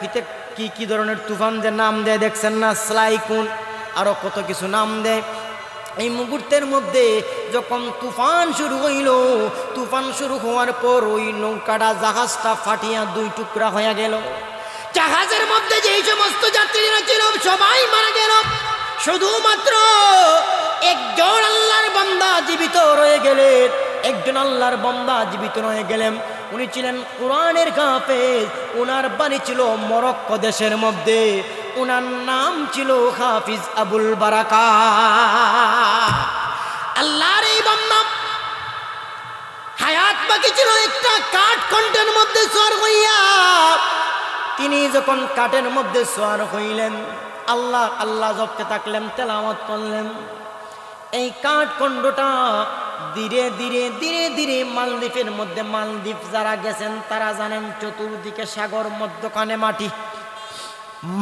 কি ধরনের তুফান যে নাম দেয় দেখছেন না, স্লাইকুন, আরো কত কিছু নাম দেয়। এই মুহূর্তের মধ্যে যখন তুফান শুরু হইল, তুফান শুরু হওয়ার পর ওই নৌকাটা, জাহাজটা ফাটিয়া দুই টুকরা হয়ে গেল। জাহাজের মধ্যে যেই সমস্ত যাত্রীরা ছিল সবাই মারা গেল, শুধুমাত্র একজন আল্লাহর বান্দা জীবিত রয়ে গেলেন। একজন আল্লাহর বান্দা জীবিত রয়ে গেলেন। উনি ছিলেন কোরআনের হাফেজ। উনার বাড়ি ছিল মরক্কো দেশের মধ্যে। উনার নাম ছিল হাফিজ আবুল বারাকাত। আল্লাহর এই বান্দা হায়াত বাকি ছিল একটা কাঠ খণ্ডের মধ্যে সওয়ার হইয়া। তিনি যখন কাঠের মধ্যে সওয়ার হইলেন, আল্লাহ আল্লাহ জপতে থাকলেন, তেলাওয়াত করলেন। এই কাঠ খণ্ডটা ধীরে ধীরে ধীরে ধীরে মালদ্বীপের মধ্যে, মালদ্বীপ যারা গেছেন তারা জানেন চতুর্দিকে সাগর, মধ্যখানে মাটি।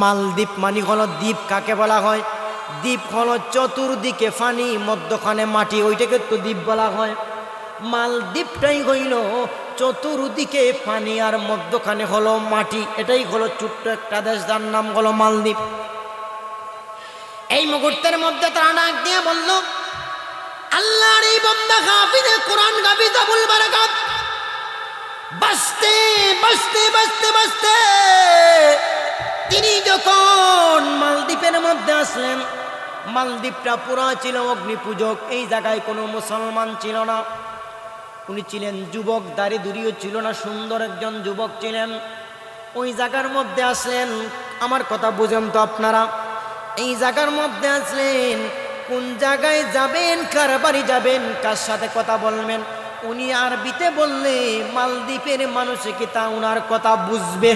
মালদ্বীপ মানে হলো দ্বীপ। কাকে বলা হয়? দ্বীপ হলো চতুর্দিকে পানি, মধ্যখানে মাটি, ওইটাকে তো দ্বীপ বলা হয়। মালদ্বীপটাই হইল চতুর্দিকে পানি আর মধ্যখানে হলো মাটি। এটাই হলো ছোট্ট একটা দেশ, যার নাম হলো মালদ্বীপ। এই মুহূর্তের মধ্যে তারা ডাক দিয়ে বলল, আল্লাহর এই বান্দা হাফিজে কোরআন হাফিজ আবুল বারাকাত বাঁচতে বাঁচতে বাঁচতে বাঁচতে তিনি যখন মালদ্বীপের মধ্যে আসলেন, মালদ্বীপটা পুরা ছিল অগ্নিপূজক। এই জায়গায় কোনো মুসলমান ছিল না। উনি ছিলেন যুবক, দাড়ি দুড়িও ছিল না, সুন্দর একজন যুবক ছিলেন। ওই জায়গার মধ্যে আসলেন। আমার কথা বুঝেন তো আপনারা? এই জায়গার মধ্যে আসলেন, কোন জায়গায় যাবেন, কার বাড়ি যাবেন, কার সাথে কথা বলবেন, উনি আরবিতে বললে মালদ্বীপের মানুষে কি তা উনার কথা বুঝবে?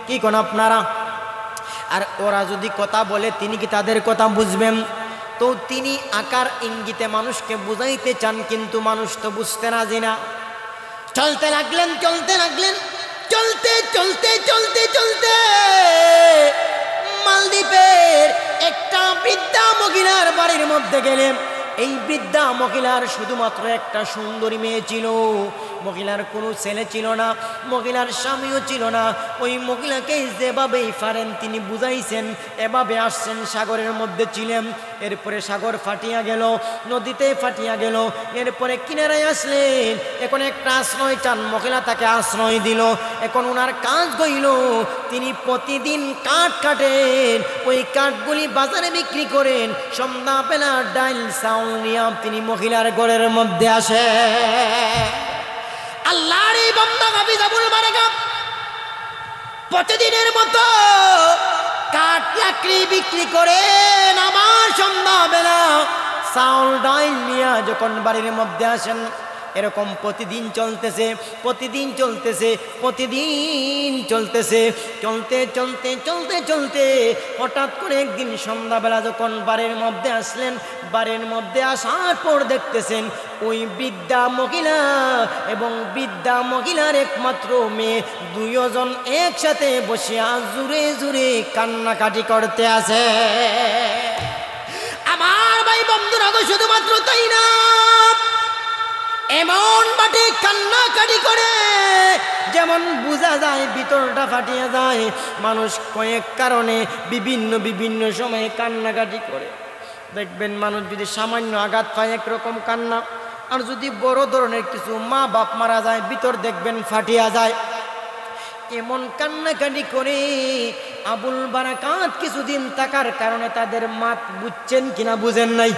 কি কোন আপনারা? আর ওরা যদি কথা বলে তিনি কি তাদের কথা বুঝবেন? তো তিনি আকার ইঙ্গিতে মানুষকে বুঝাইতে চান, কিন্তু মানুষ তো বুঝতে রাজি না। চলতে লাগলেন, চলতে লাগলেন, চলতে চলতে চলতে চলতে মালদ্বীপের একটা বৃদ্ধা মহিলার বাড়ির মধ্যে গেলেন। এই বৃদ্ধা মহিলার শুধুমাত্র একটা সুন্দরী মেয়ে ছিল, মহিলার কোনো ছেলে ছিল না, মহিলার স্বামীও ছিল না। ওই মহিলাকে যেভাবেই পারেন তিনি বুঝাইছেন, এভাবে আসছেন, সাগরের মধ্যে ছিলেন। এরপরে সাগর ফাটিয়া গেল, নদীতে ফাটিয়া গেল, এরপরে কিনারায় আসলেন। এখন একটা আশ্রয় চান, মহিলা তাকে আশ্রয় দিল। এখন ওনার কাজ গইল, তিনি প্রতিদিন কাঠ কাটেন, ওই কাঠগুলি বাজারে বিক্রি করেন। সন্ধ্যাবেলা ডাইল চাউল নিয়ে তিনি মহিলার ঘরের মধ্যে আসে। আল্লাহর এই বান্দা হাফিজ আবুল বারাকাত প্রতিদিনের মতো কাঠ লাকড়ি বিক্রি করেন। আমার সন্ধ্যাবেলা চাউল ডাইল নিয়ে যখন বাড়ির মধ্যে আসেন, এরকম প্রতিদিন চলতেছে, প্রতিদিন চলতেছে, প্রতিদিন চলতেছে। চলতে চলতে চলতে চলতে হঠাৎ করে একদিন সন্ধ্যাবেলা যখন বাড়ির মধ্যে আসলেন, বাড়ির মধ্যে আসার পর দেখতেছেন ওই বৃদ্ধা মহিলা এবং বৃদ্ধা মহিলার একমাত্র মেয়ে দুইজন একসাথে বসিয়া জুড়ে জুড়ে কান্নাকাটি করতে আছে। আমার ভাই বন্ধুরা, শুধুমাত্র তাই না, এমন বাটে কান্নাকাটি করে যেমন বোঝা যায় ভিতরটা ফাটিয়ে যায়। মানুষ কয়েক কারণে বিভিন্ন বিভিন্ন সময়ে কান্নাকাটি করে। দেখবেন মানুষ যদি সামান্য আঘাত পায় একরকম কান্না, আর যদি বড় ধরনের কিছু মা বাপ মারা যায় ভিতর দেখবেন ফাটিয়া যায়। এমন কান্নাকাটি করে আবুল বারাকাত কিছুদিন থাকার কারণে তাদের মাত বুঝছেন কিনা বুঝেন নাই।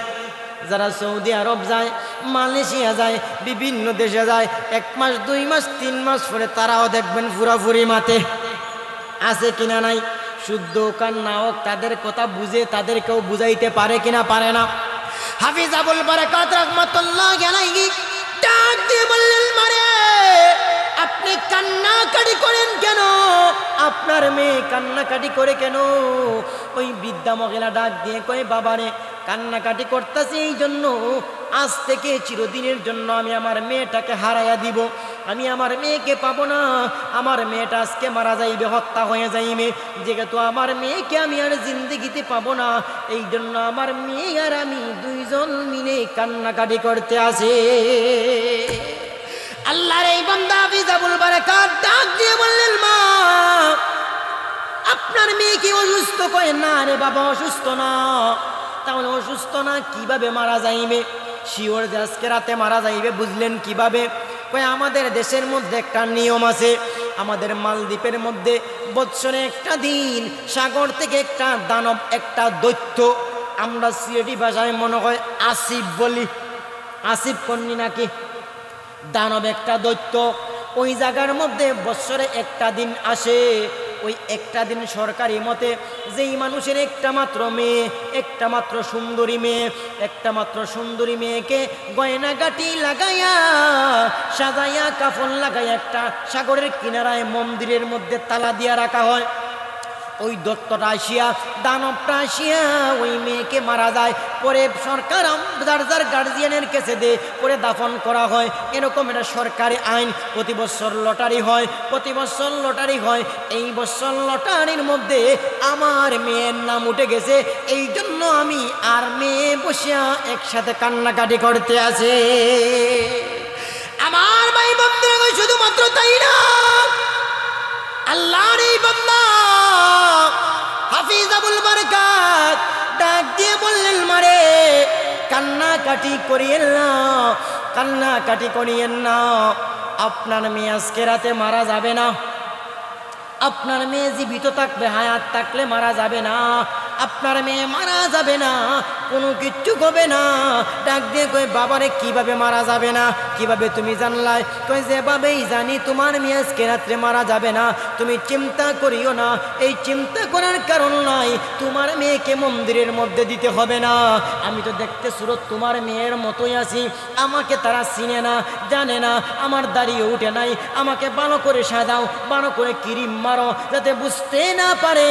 যারা সৌদি আরব যায়, মালয়েশিয়া যায়, বিভিন্ন দেশে যায়, 1 মাস 2 মাস 3 মাস পরে তারাও দেখবেন পুরাপুরি মাতে আছে কিনা নাই। শুদ্ধ কান্না হোক, তাদের কথা বুঝে তাদেরকেও বুঝাইতে পারে কিনা পারে না। হাফিজ আবুল বারাকাত রাহমাতুল্লাহি আলাইহি ডাক দিয়ে বললেন, মারে আপনি কান্নাকাটি করেন কেন? আপনার মেয়ে কান্নাকাটি করে কেন? ওই বৃদ্ধা মহিলা ডাক দিয়ে কয়, বাবারে কান্নাকাটি করতেছে এই জন্য, আজ থেকে চিরদিনের জন্য আমি আমার মেয়েটাকে হারাইয়া দিব। আমি আমার মেয়েকে পাবো না, আমার মেয়েটা আজকে মারা যাইবে, হত্যা হয়ে যাইবে। যেহেতু আমার মেয়েকে আমি আর জিন্দেগিতে পাবো না, এই জন্য আমার মেয়ে আর আমি দুইজন মিলে কান্নাকাটি করতে আসে। আল্লাহর এই বান্দা হাফিজ আবুল বারাকাত ডাক দিয়ে বললেন, মা আপনার মেয়ে কি অসুস্থ? কয়, না রে বাবা, অসুস্থ না। তাহলে অসুস্থ না, কিভাবে মারা যাইবে? শিওর যে আজকে রাতে মারা যাইবে। বুঝলেন কিভাবে? কয়, আমাদের দেশের মধ্যে একটা নিয়ম আছে, আমাদের মালদ্বীপের মধ্যে বৎসরে একটা দিন সাগর থেকে একটা দানব, একটা দৈত্য, আমরা সিলেটি ভাষায় মনে হয় আসিফ বলি, আসিফ কন্যা নাকি, দানব একটা দৈত্য, ওই জায়গার মধ্যে বৎসরে একটা দিন আসে। ওই একটা দিন সরকারি মতে যেই মানুষের একটা মাত্র মেয়ে, একটা মাত্র সুন্দরী মেয়ে, একটা মাত্র সুন্দরী মেয়েকে গয়নাগাটি লাগাইয়া সাজাইয়া কাফন লাগাইয়া একটা সাগরের কিনারায় মন্দিরের মধ্যে তালা দিয়া রাখা হয়। ওই দত্তটা আসিয়া, দানবটা আসিয়া ওই মেয়েকে মারা যায়। পরে সরকার যার যার গার্জিয়ানের কাছে দিয়ে পরে দাফন করা হয়। এরকম এটা সরকারি আইন। প্রতি বছর লটারি হয়, প্রতি বছর লটারি হয়। এই বছর লটারির মধ্যে আমার মেয়ের নাম উঠে গেছে, এই জন্য আমি আর মেয়ে বসিয়া একসাথে কান্নাকাটি করতে আছে। আমার ভাই বন্ধুরা, শুধুমাত্র তাই না, আল্লাহর এই বান্দা হাফিজ আবুল বারাকাত ডাক দিয়ে বললেন, মারে কান্নাকাটি করিয়েন না, কান্নাকাটি করিয়েন না। আপনার মেয়ে আজকে রাতে মারা যাবে না। আপনার মেয়ে জীবিত থাকবে, হায়াত থাকলে মারা যাবে না। আপনার মেয়ে মারা যাবে না, কোনো কিচ্ছু হবে না। ডাক দিয়ে কই, বাবারে কিভাবে মারা যাবে না? কিভাবে তুমি জানলাই? কই, যেভাবেই জানি তোমার মেয়ে আজকে রাত্রে মারা যাবে না। তুমি চিন্তা করিও না, এই চিন্তা করার কারণ নাই। তোমার মেয়েকে মন্দিরের মধ্যে দিতে হবে না। আমি তো দেখতে সুরত তোমার মেয়ের মতোই আছি। আমাকে তারা চিনে না, জানে না, আমার দাঁড়িয়ে উঠে নাই। আমাকে ভালো করে সাজাও, ভালো করে ক্রিম মারো, যাতে বুঝতে না পারে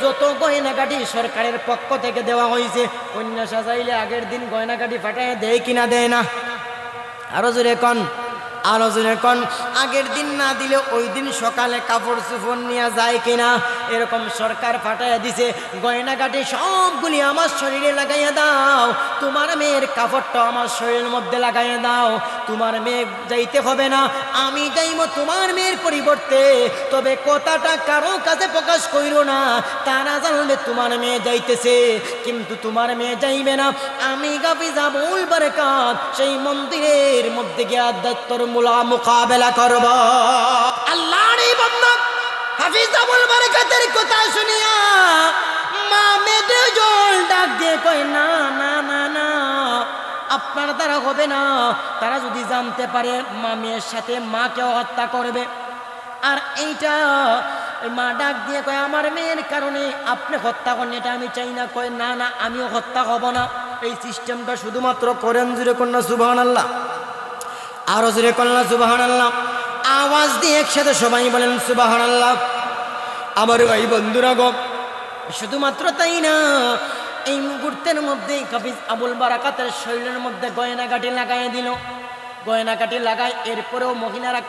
যত গয়নাগাটি সরকারের পক্ষ থেকে দেওয়া হয়েছে। কন্যা সাজাইলে আগের দিন গয়নাগাটি ফাটায় দেয় কিনা দেয় না? আরো জোরে কন। আরো জোরে কোন আগের দিন না দিলে ওই দিন সকালে কাপড় চোপড় নিয়ে যায় কিনা? এরকম সরকার পাঠাইয়া দিছে, গয়নাগাটি সবগুলি আমার শরীরে লাগাইয়া দাও, তোমার মেয়ের কাপড়টা আমার শরীরের মধ্যে লাগাইয়া দাও, তোমার মেয়ে যাইতে হবে না, আমি যাইব তোমার মেয়ের পরিবর্তে। তবে কথাটা কারো কাছে প্রকাশ কইরো না, তারা জানবে তোমার মেয়ে যাইতেছে, কিন্তু তোমার মেয়ে যাইবে না। আমি হাফিজ আবুল বারাকাত সেই মন্দিরের মধ্যে গিয়ে দায়িত্বর মোকাবেলা করব। আল্লাহর এই বান্দা হাফিজ আবুল বারাকাতের কথা শুনিয়া মা মেয়েদের জল ডাক দিয়ে কয়, না না না না, আপনার দ্বারা হবে না। তারা যদি জানতে পারে মা মেয়ের সাথে মাকেও হত্যা করবে। আর এইটা মা ডাক দিয়ে কয়, আমার মেয়ের কারণে আপনি হত্যা করেন, এটা আমি চাই না। কয়, না না, আমিও হত্যা হব না। এই সিস্টেমটা শুধুমাত্র করেন জুড়ে কন্যা সুবহানাল্লাহ, আরো জুড়ে কন্যা সুবহানাল্লাহ। আওয়াজ দিয়ে একসাথে সবাই বলেন সুবহানাল্লাহ। আমার ভাই বন্ধুরা গো, শুধুমাত্র তাই না, এই মুহূর্তের মধ্যে হাফিজ আবুল বারাকাতের শরীরের মধ্যে গয়নাগাটি লাগাই দিল। গয়নাগাটি লাগায়, এরপরেও মহিলারা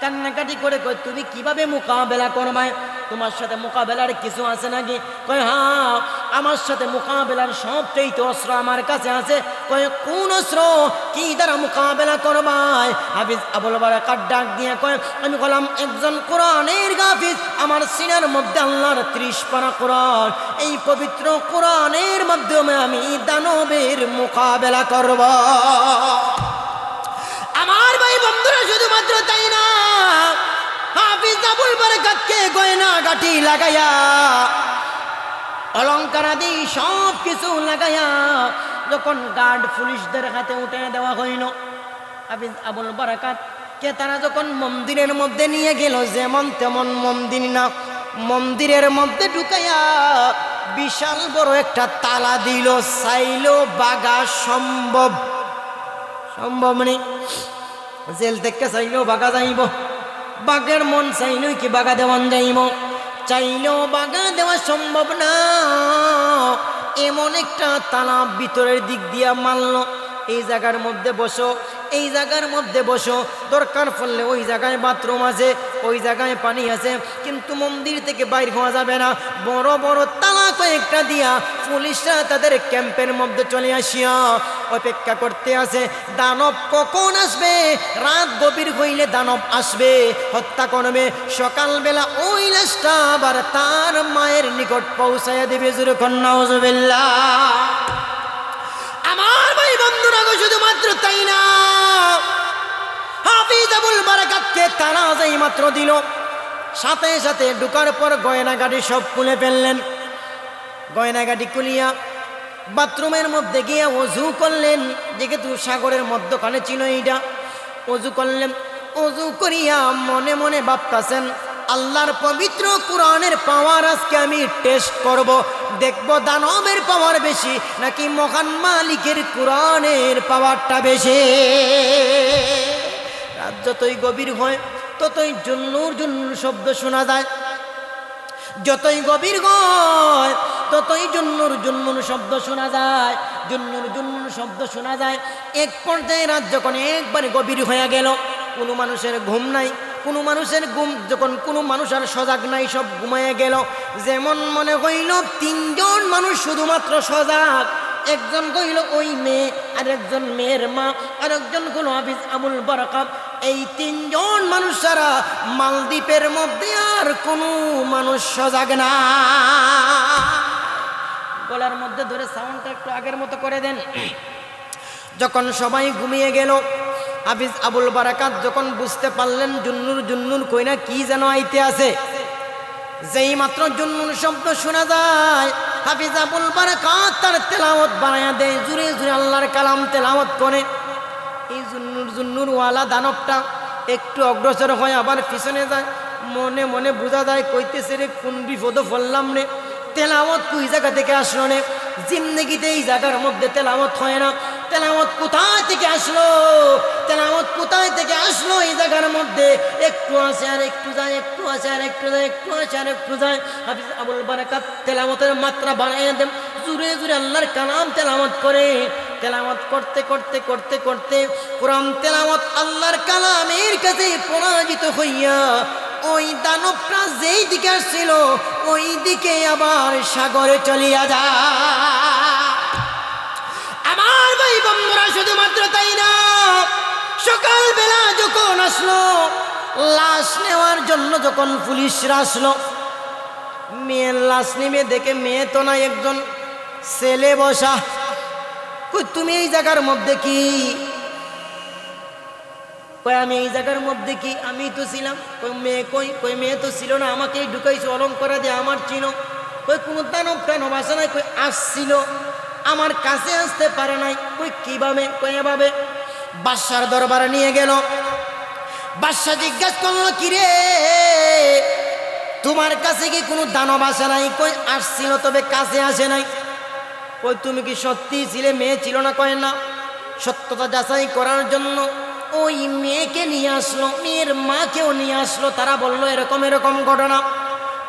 কান্নাকাটি করে কয়, তুমি কিভাবে মোকাবেলা করবে? তোমার সাথে মোকাবেলার কিছু আছে নাকি? কয়, হ্যাঁ, আমার সাথে মোকাবেলার সবচেয়ে অস্ত্র আমার কাছে আছে। কয়, কোন অস্ত্র, কি দ্বারা মোকাবেলা করবাই? হাফিজ আবুল বারাকাত ডাক দিয়ে কয়, আমি বললাম একজন কোরআনের হাফিজ, আমার সিনার মধ্যে আল্লাহর 30 পারা কোরআন, এই পবিত্র কোরআনের মাধ্যমে আমি দানবের মোকাবেলা করব। আমার ভাই বন্ধুরা, শুধুমাত্র তাই না, হাফিজ আবুল বারাকাতকে গয়নাগাটি লাগাইয়া, অলংকার আদি সব কিছু লাগাইয়া যখন গার্ড পুলিশদের হাতে উঠে দেওয়া হইল, হাফিজ আবুল বারাকাতকে তারা যখন মন্দিরের মধ্যে নিয়ে গেল, যেমন তেমন মন্দির না, মন্দিরের মধ্যে ঢুকাইয়া বিশাল বড় একটা তালা দিল। চাইল বাগা সম্ভব নেই, জেল থেকে চাইলেও বাগা যাইব, বাঘের মন চাইলেও কি বাগা দেওয়ান যাইব? চাইলেও বাগা দেওয়া সম্ভব না, এমন একটা তালা ভিতরের দিক দিয়া মারল। এই জায়গার মধ্যে বসো, এই জায়গার মধ্যে বসো, দরকার পড়লে ওই জায়গায় বাথরুম আছে, ওই জায়গায় পানি আছে, কিন্তু মন্দির থেকে বাইর হওয়া যাবে না। বড় বড় তালা কয়েকটা দিয়া পুলিশরা তাদের ক্যাম্পের মধ্যে চলে আসিয়া অপেক্ষা করতে আছে, দানব কখন আসবে। রাত গভীর হইলে দানব আসবে, হত্যা করবে। সকালবেলা ওই লাশটা আবার তার মায়ের নিকট পৌঁছাইয়া দেবে। জোরে কন্যা নাউজুবিল্লাহ। আমার ভাই বন্ধুরা গো, শুধুমাত্র তাই না, হাফিজ আবুল বারাকাতকে তারা যাই মাত্র দিল, সাথে সাথে ঢুকার পর গয়নাগাটি সব খুলে ফেললেন। গয়নাগাটি খুলিয়া বাথরুমের মধ্যে গিয়ে ওযু করলেন, যেহেতু সাগরের মধ্যখানে ছিল এইটা। ওযু করলেন, ওযু করিয়া মনে মনে ভাবতাছেন, আল্লাহর পবিত্র কোরআনের পাওয়ার আজকে আমি টেস্ট করব, দেখব দানবের পাওয়ার বেশি নাকি মহান মালিকের কোরআনের পাওয়ারটা বেশি। রাত যতই গভীর হয় ততই জুন্নুর জুন্নুর শব্দ শোনা যায়, যতই গভীর হয় ততই জুন্নুর জুন্নুর শব্দ শোনা যায়, জুন্নুর জুন্নুর শব্দ শোনা যায়। এক পর্যায়ে রাত যখন একবারে গভীর হয়ে গেল, কোনো মানুষের ঘুম নাই, কোনো মানুষের ঘুম যখন কোনো মানুষ আর সজাগ নাই, সব ঘুমাইয়া গেল। যেমন মনে হইল 3 জন মানুষ শুধুমাত্র সজাগ, একজন কইল ওই মেয়ে, আর একজন মেয়ের মা, আর একজন হলো হাফিজ আবুল বারাকাত। এই 3 জন মানুষ ছাড়া মালদ্বীপের মধ্যে আর কোনো মানুষ সজাগ না। গলার মধ্যে ধরে সাউন্ডটা একটু আগের মতো করে দেন। যখন সবাই ঘুমিয়ে গেল, হাফিজ আবুল বারাকাত যখন বুঝতে পারলেন জুন্নুর জুন্নুর কইনা কি যেন আইতে আছে, যেই মাত্র জুন্নুর শব্দ শোনা যায়, হাফিজ আবুল বারাকাত তার তেলাওয়াত বানায়া দেয়, জুড়ে জুড়ে আল্লাহর কালাম তেলাওয়াত করে। এই জুন্নুর জুন্নুর ওয়ালা দানবটা একটু অগ্রসর হয়, আবার পিছনে যায়। মনে মনে বোঝা যায়, কইতেছে রে কোন বিপদে পড়লাম রে, তেলাওয়াত কই জায়গা থেকে আসলো রে, জিন্দেগিতে এই জায়গার মধ্যে তেলাওয়াত হয় না, তেলাওয়াত কোথায় থেকে আসলো, তেলাওয়াত কোথায় থেকে আসলো এই জায়গার মধ্যে? একটু আসে আর একটু যায়, একটু আসে আর একটু যায়, একটু আসে আর একটু যায়। হাফিজ আবুল বারাকাত তেলাওয়াতের মাত্রা বাড়াইয়া দেন, জুড়ে জুড়ে আল্লাহর কালাম তেলাওয়াত করে। তেলাওয়াত করতে করতে করতে করতে কোরআন তেলাওয়াত আল্লাহর কালামের কাছে পরাজিত হইয়া ওই দানবটা যেই দিকে আসছিল ওই দিকে আবার সাগরে চলিয়া যায়। আমার ভাই বন্ধুরা, শুধুমাত্র তাই না, সকালবেলা যখন আসলো লাশ নেওয়ার জন্য, যখন পুলিশরা আসলো, মেয়ের লাশ নেমে দেখে মেয়ে তো না, একজন ছেলে বসা। কই তুমি এই জায়গার মধ্যে কি? কই আমি এই জায়গার মধ্যে কি? আমি তো ছিলাম। কই মেয়ে কই? কই মেয়ে তো ছিল না, আমাকেই ঢুকাইছো অলঙ্কার দিয়ে, আমার চিনো। কই কোনো দানব টানব আসে নাই। কই আসছিল, আমার কাছে আসতে পারে নাই। কই কিভাবে? কই এভাবে। বাদশার দরবারে নিয়ে গেল। বাদশা জিজ্ঞাসা করলো, কিরে তোমার কাছে কি কোনো দানব আসে নাই? কই আসছিল, তবে কাছে আসে নাই। কই তুমি কি সত্যি ছিলে, মেয়ে ছিল না? কয় না। সত্যতা যাচাই করার জন্য ওই মেয়েকে নিয়ে আসলো, মেয়ের মাকেও নিয়ে আসলো। তারা বললো এরকম এরকম ঘটনা।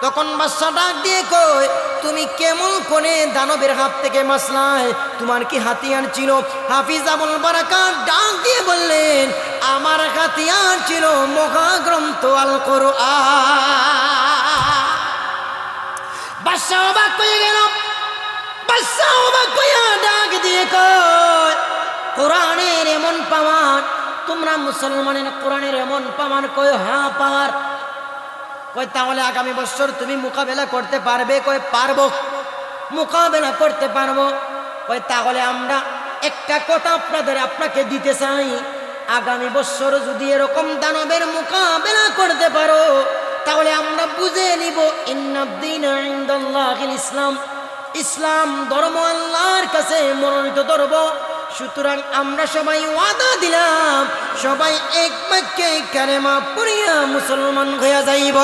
তখন বাদশা ডাক দিয়ে কয়, তুমি কেমন করে দানবের হাত থেকে বাঁচলাই? তোমার কি হাতিয়ার ছিল? হাফিজ আবুল বারাকাত ডাক দিয়ে বললেন, আমার হাতিয়ার ছিল মহাগ্রন্থ আল কোরআন। বাদশা অবাক হয়ে গেল। বাদশা অবাক হইয়া ডাক দিয়ে কয়, কোরআনের এমন পাওয়ার? তোমরা মুসলমানের কোরআনের এমন পাওয়ার? কয় হ্যাঁ পাওয়ার। কয় তাহলে আগামী বছর তুমি মোকাবেলা করতে পারবে? কয় পারবো, মোকাবেলা করতে পারবো। কয় তাহলে আমরা একটা কথা আপনাকে দিতে চাই, আগামী বছর যদি এরকম দানবের মোকাবেলা করতে পারো তাহলে আমরা বুঝে নিব ইন্নাদ-দীনা ইনদাল্লাহিল ইসলাম, ইসলাম ধর্ম আল্লাহর কাছে মনোনীত ধর্ম। সুতরাং আমরা সবাই ওয়াদা দিলাম, সবাই এক বাক্যে কালেমা পড়িয়া মুসলমান হইয়া যাইব।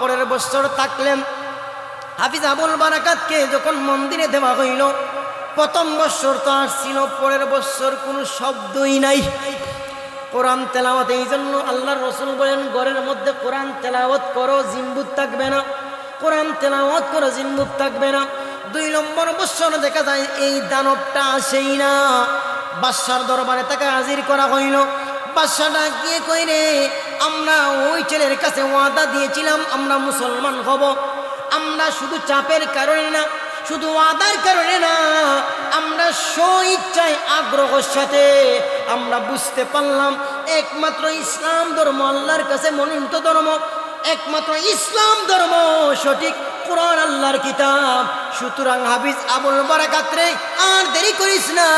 পরের বছর থাকলেন হাফিজ আবুল বারাকাতকে যখন মন্দিরে দেওয়া হইল, প্রথম বছর তো আসছিল, পরের বছর কোনো শব্দই নাই কোরআন তেলাওয়াত। এই জন্য আল্লাহর রাসূল বলেন, ঘরের মধ্যে কোরআন তেলাওয়াত করো, জিনবুত থাকবে না। কোরআন তেলাওয়াত করো, জিনবুত থাকবে না। 2 নম্বর বছর দেখা যায় এই দানবটা আসেই না। বাদশার দরবারে তাকে হাজির করা হইল। বাদশা ডাক দিয়ে কই, রে আমরা ওই ছেলের কাছে ওয়াদা দিয়েছিলাম আমরা মুসলমান হব। আমরা শুধু চাপের কারণে না, শুধু ওয়াদার কারণে না, আমরা স্ব-ইচ্ছায় আগ্রহের সাথে আমরা বুঝতে পারলাম একমাত্র ইসলাম ধর্ম আল্লাহর কাছে মনোনীত ধর্ম, একমাত্র ইসলাম ধর্ম সঠিক, কোরআন আল্লাহর কিতাব। সুতরাং হাফিজ আবুল বারাকাত রে, আর দেরি করিস না,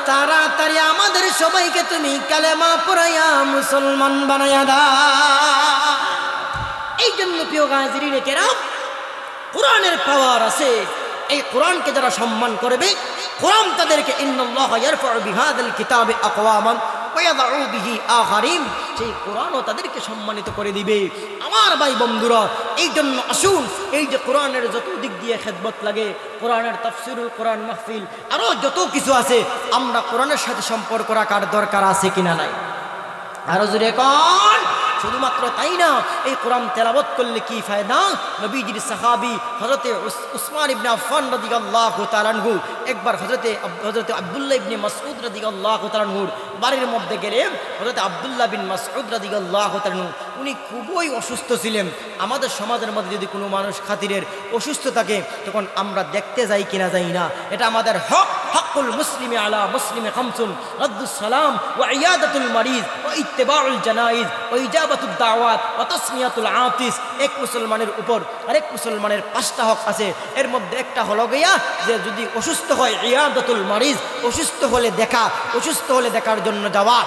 তাড়াতাড়ি আমাদের সবাইকে তুমি কালেমা পড়াইয়া মুসলমান বানাইয়া দাও। এই জন্য প্রিয় গাজীরিনে কেরাম, কোরআনের পাওয়ার আছে। এই কোরআনকে যারা সম্মান করবে, কোরআন তাদেরকে ইন্নাল্লাহা ইয়ারফাউ বিহাযাল কিতাবি আকওয়ামান ওয়া ইয়াদউ বিহি আখারিন, সেই কোরআনও তাদেরকে সম্মানিত করে দিবে। আমার ভাই বন্ধুরা, এই জন্য আসুন, এই যে কোরআনের যত দিক দিয়ে খেদমত লাগে, কোরআনের তাফসীরুল কোরআন মাহফিল, আরও যত কিছু আছে, আমরা কোরআনের সাথে সম্পর্ক রাখার দরকার আছে কিনা নাই? আরো জোরে কোন? শুধুমাত্র তাই না, এই কোরআন তেলাওয়াত করলে কি ফায়দা? নবীজির সাহাবী হযরতে উসমান ইবনে আফফান রাদিয়াল্লাহু তাআলা আনহু একবার হযরতে আব্দুল্লাহ ইবনে মাসউদ রাদিয়াল্লাহু তাআলা আনহুর বাড়ির মধ্যে গেলেন। হযরতে আব্দুল্লাহ বিন মাসউদ রাদিয়াল্লাহু তাআলা আনহু উনি খুবই অসুস্থ ছিলেন। আমাদের সমাজের মধ্যে যদি কোনো মানুষ খাতিরের অসুস্থ থাকে, তখন আমরা দেখতে যাই কিনা যাই না, এটা আমাদের হক। হকুল মুসলিমি আলা মুসলিমি খামসুন, রাদ্দুস সালাম ওয়া ইয়াদাতুল মারিজ ওয়া ইত্তিবাউল জানাইজ ওয়া ইজাবাতুদ দাওয়াত ওয়া তাসমিয়াতুল আতিস। এক মুসলমানের উপর আরেক মুসলমানের 5টা হক আছে। এর মধ্যে একটা হলো গিয়া যে যদি অসুস্থ হয়, ইয়াদাতুল মারিজ, অসুস্থ হলে দেখা, অসুস্থ হলে দেখার জন্য যাওয়া।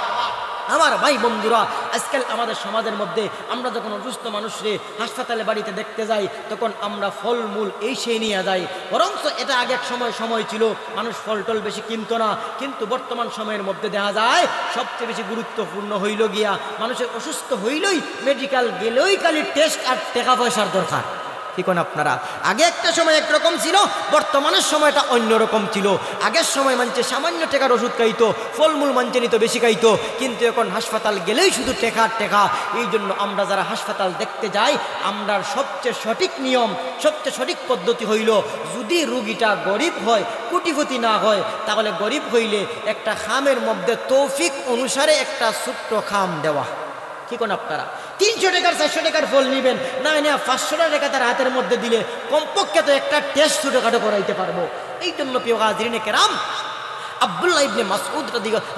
আমার ভাই বন্ধুরা, আজকাল আমাদের সমাজের মধ্যে আমরা যখন অসুস্থ মানুষরে হাসপাতালে বাড়িতে দেখতে যাই, তখন আমরা ফলমূল এই সেই নিয়ে যাই। বরঞ্চ এটা আগে এক সময় ছিল মানুষ ফল টল বেশি কিনতো না, কিন্তু বর্তমান সময়ের মধ্যে দেখা যায় সবচেয়ে বেশি গুরুত্বপূর্ণ হইল গিয়া মানুষের অসুস্থ হইলই মেডিকেল গেলেই খালি টেস্ট আর টাকা পয়সার দরকার। কি কোন আপনারা? আগে একটা সময় একরকম ছিল, বর্তমানের সময়টা অন্যরকম ছিল। আগের সময় মানছে সামান্য টাকার ওষুধ খাইতো, ফলমূল মানছে নিত বেশি খাইতো, কিন্তু এখন হাসপাতাল গেলেই শুধু টেকা টেকা। এই জন্য আমরা যারা হাসপাতাল দেখতে যাই, আমরা সবচেয়ে সঠিক নিয়ম, সবচেয়ে সঠিক পদ্ধতি হইল, যদি রুগীটা গরিব হয়, কোটিপতি না হয়, তাহলে গরিব হইলে একটা খামের মধ্যে তৌফিক অনুসারে একটা ছোট্ট খাম দেওয়া। কি কোন আপনারা? 300 টাকার 400 টাকার ফল নিবেন না, না 500 টাকা তার হাতের মধ্যে দিলে কমপক্ষে তো একটা টেস্ট ছোটখাটো করাইতে পারবো। এই জন্য প্রিয় হাজিরিনে কেরাম, আব্দুল্লাহ ইবনে মাসউদ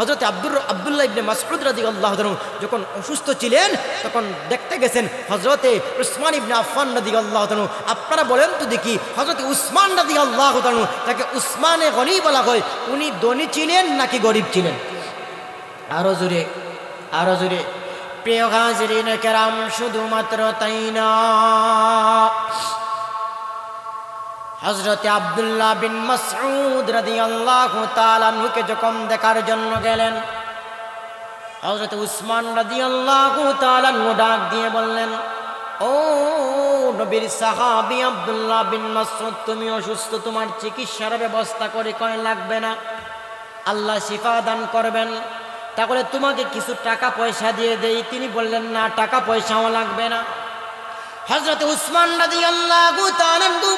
হযরত আব্দুল্লাহ ইবনে মাসউদ রাদিয়াল্লাহু তাআলা যখন অসুস্থ ছিলেন, তখন দেখতে গেছেন হযরতে উসমান ইবনে আফফান রাদিয়াল্লাহু তাআলা। আপনারা বলেন তো দেখি, হযরত উসমান রাদিয়াল্লাহু তাআলা, তাকে উসমানে গনি বলা হয়, উনি ধনী ছিলেন নাকি গরিব ছিলেন? আরো জোরে, আরো জোরে। প্রিয় হাজিরিনে কেরাম, শুধুমাত্র তাই না, হযরত আব্দুল্লাহ বিন মাসউদ রাদিয়াল্লাহু তাআলা আনহুকে যখন দেখার জন্য গেলেন, হযরত উসমান রাদিয়াল্লাহু তাআলা আনহু ডাক দিয়ে বললেন, ও নবীর সাহাবী আব্দুল্লাহ বিন মাসউদ, তুমি অসুস্থ, তোমার চিকিৎসার ব্যবস্থা করে কয় লাগবে না, আল্লাহ শিফা দান করবেন, তাহলে তোমাকে কিছু টাকা পয়সা দিয়ে দেই। তিনি বললেন, না, টাকা পয়সাও লাগবে না। হযরত উসমান রাদিয়াল্লাহু তাআলা আনহু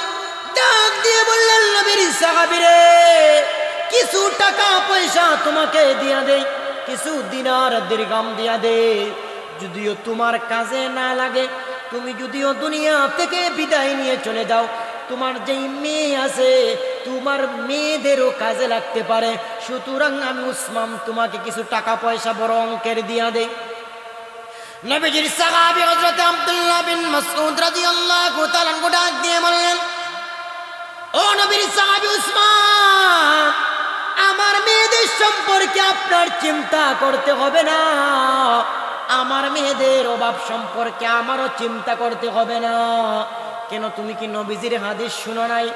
ডাক দিয়ে বললেন, নবীর সাহাবী রে, কিছু টাকা পয়সা তোমাকে দিয়া দেই, কিছু দিনার দিরহাম দিয়া দে, যদিও তোমার কাজে না লাগে, তুমি যদিও দুনিয়া থেকে বিদায় নিয়ে চলে যাও, তোমার যেই মেয়ে আছে, তোমার মেয়েদেরও কাজে লাগতে পারে, সুতরাং আমি উসমান তোমাকে কিছু টাকা পয়সা বড় অঙ্কের দিয়া দেই। নবীজির সাহাবী হযরত আব্দুল্লাহ বিন মাসউদ রাদিয়াল্লাহু তাআলা ডাক দিয়ে বললেন, ও নবীর সাহাবী উসমান, আমার মেয়েদের সম্পর্কে আপনার চিন্তা করতে হবে না, আমার মেয়েদের অভাব সম্পর্কে আমারও চিন্তা করতে হবে না। কেন, তুমি কি নবীজির হাদিস শুনো নাই?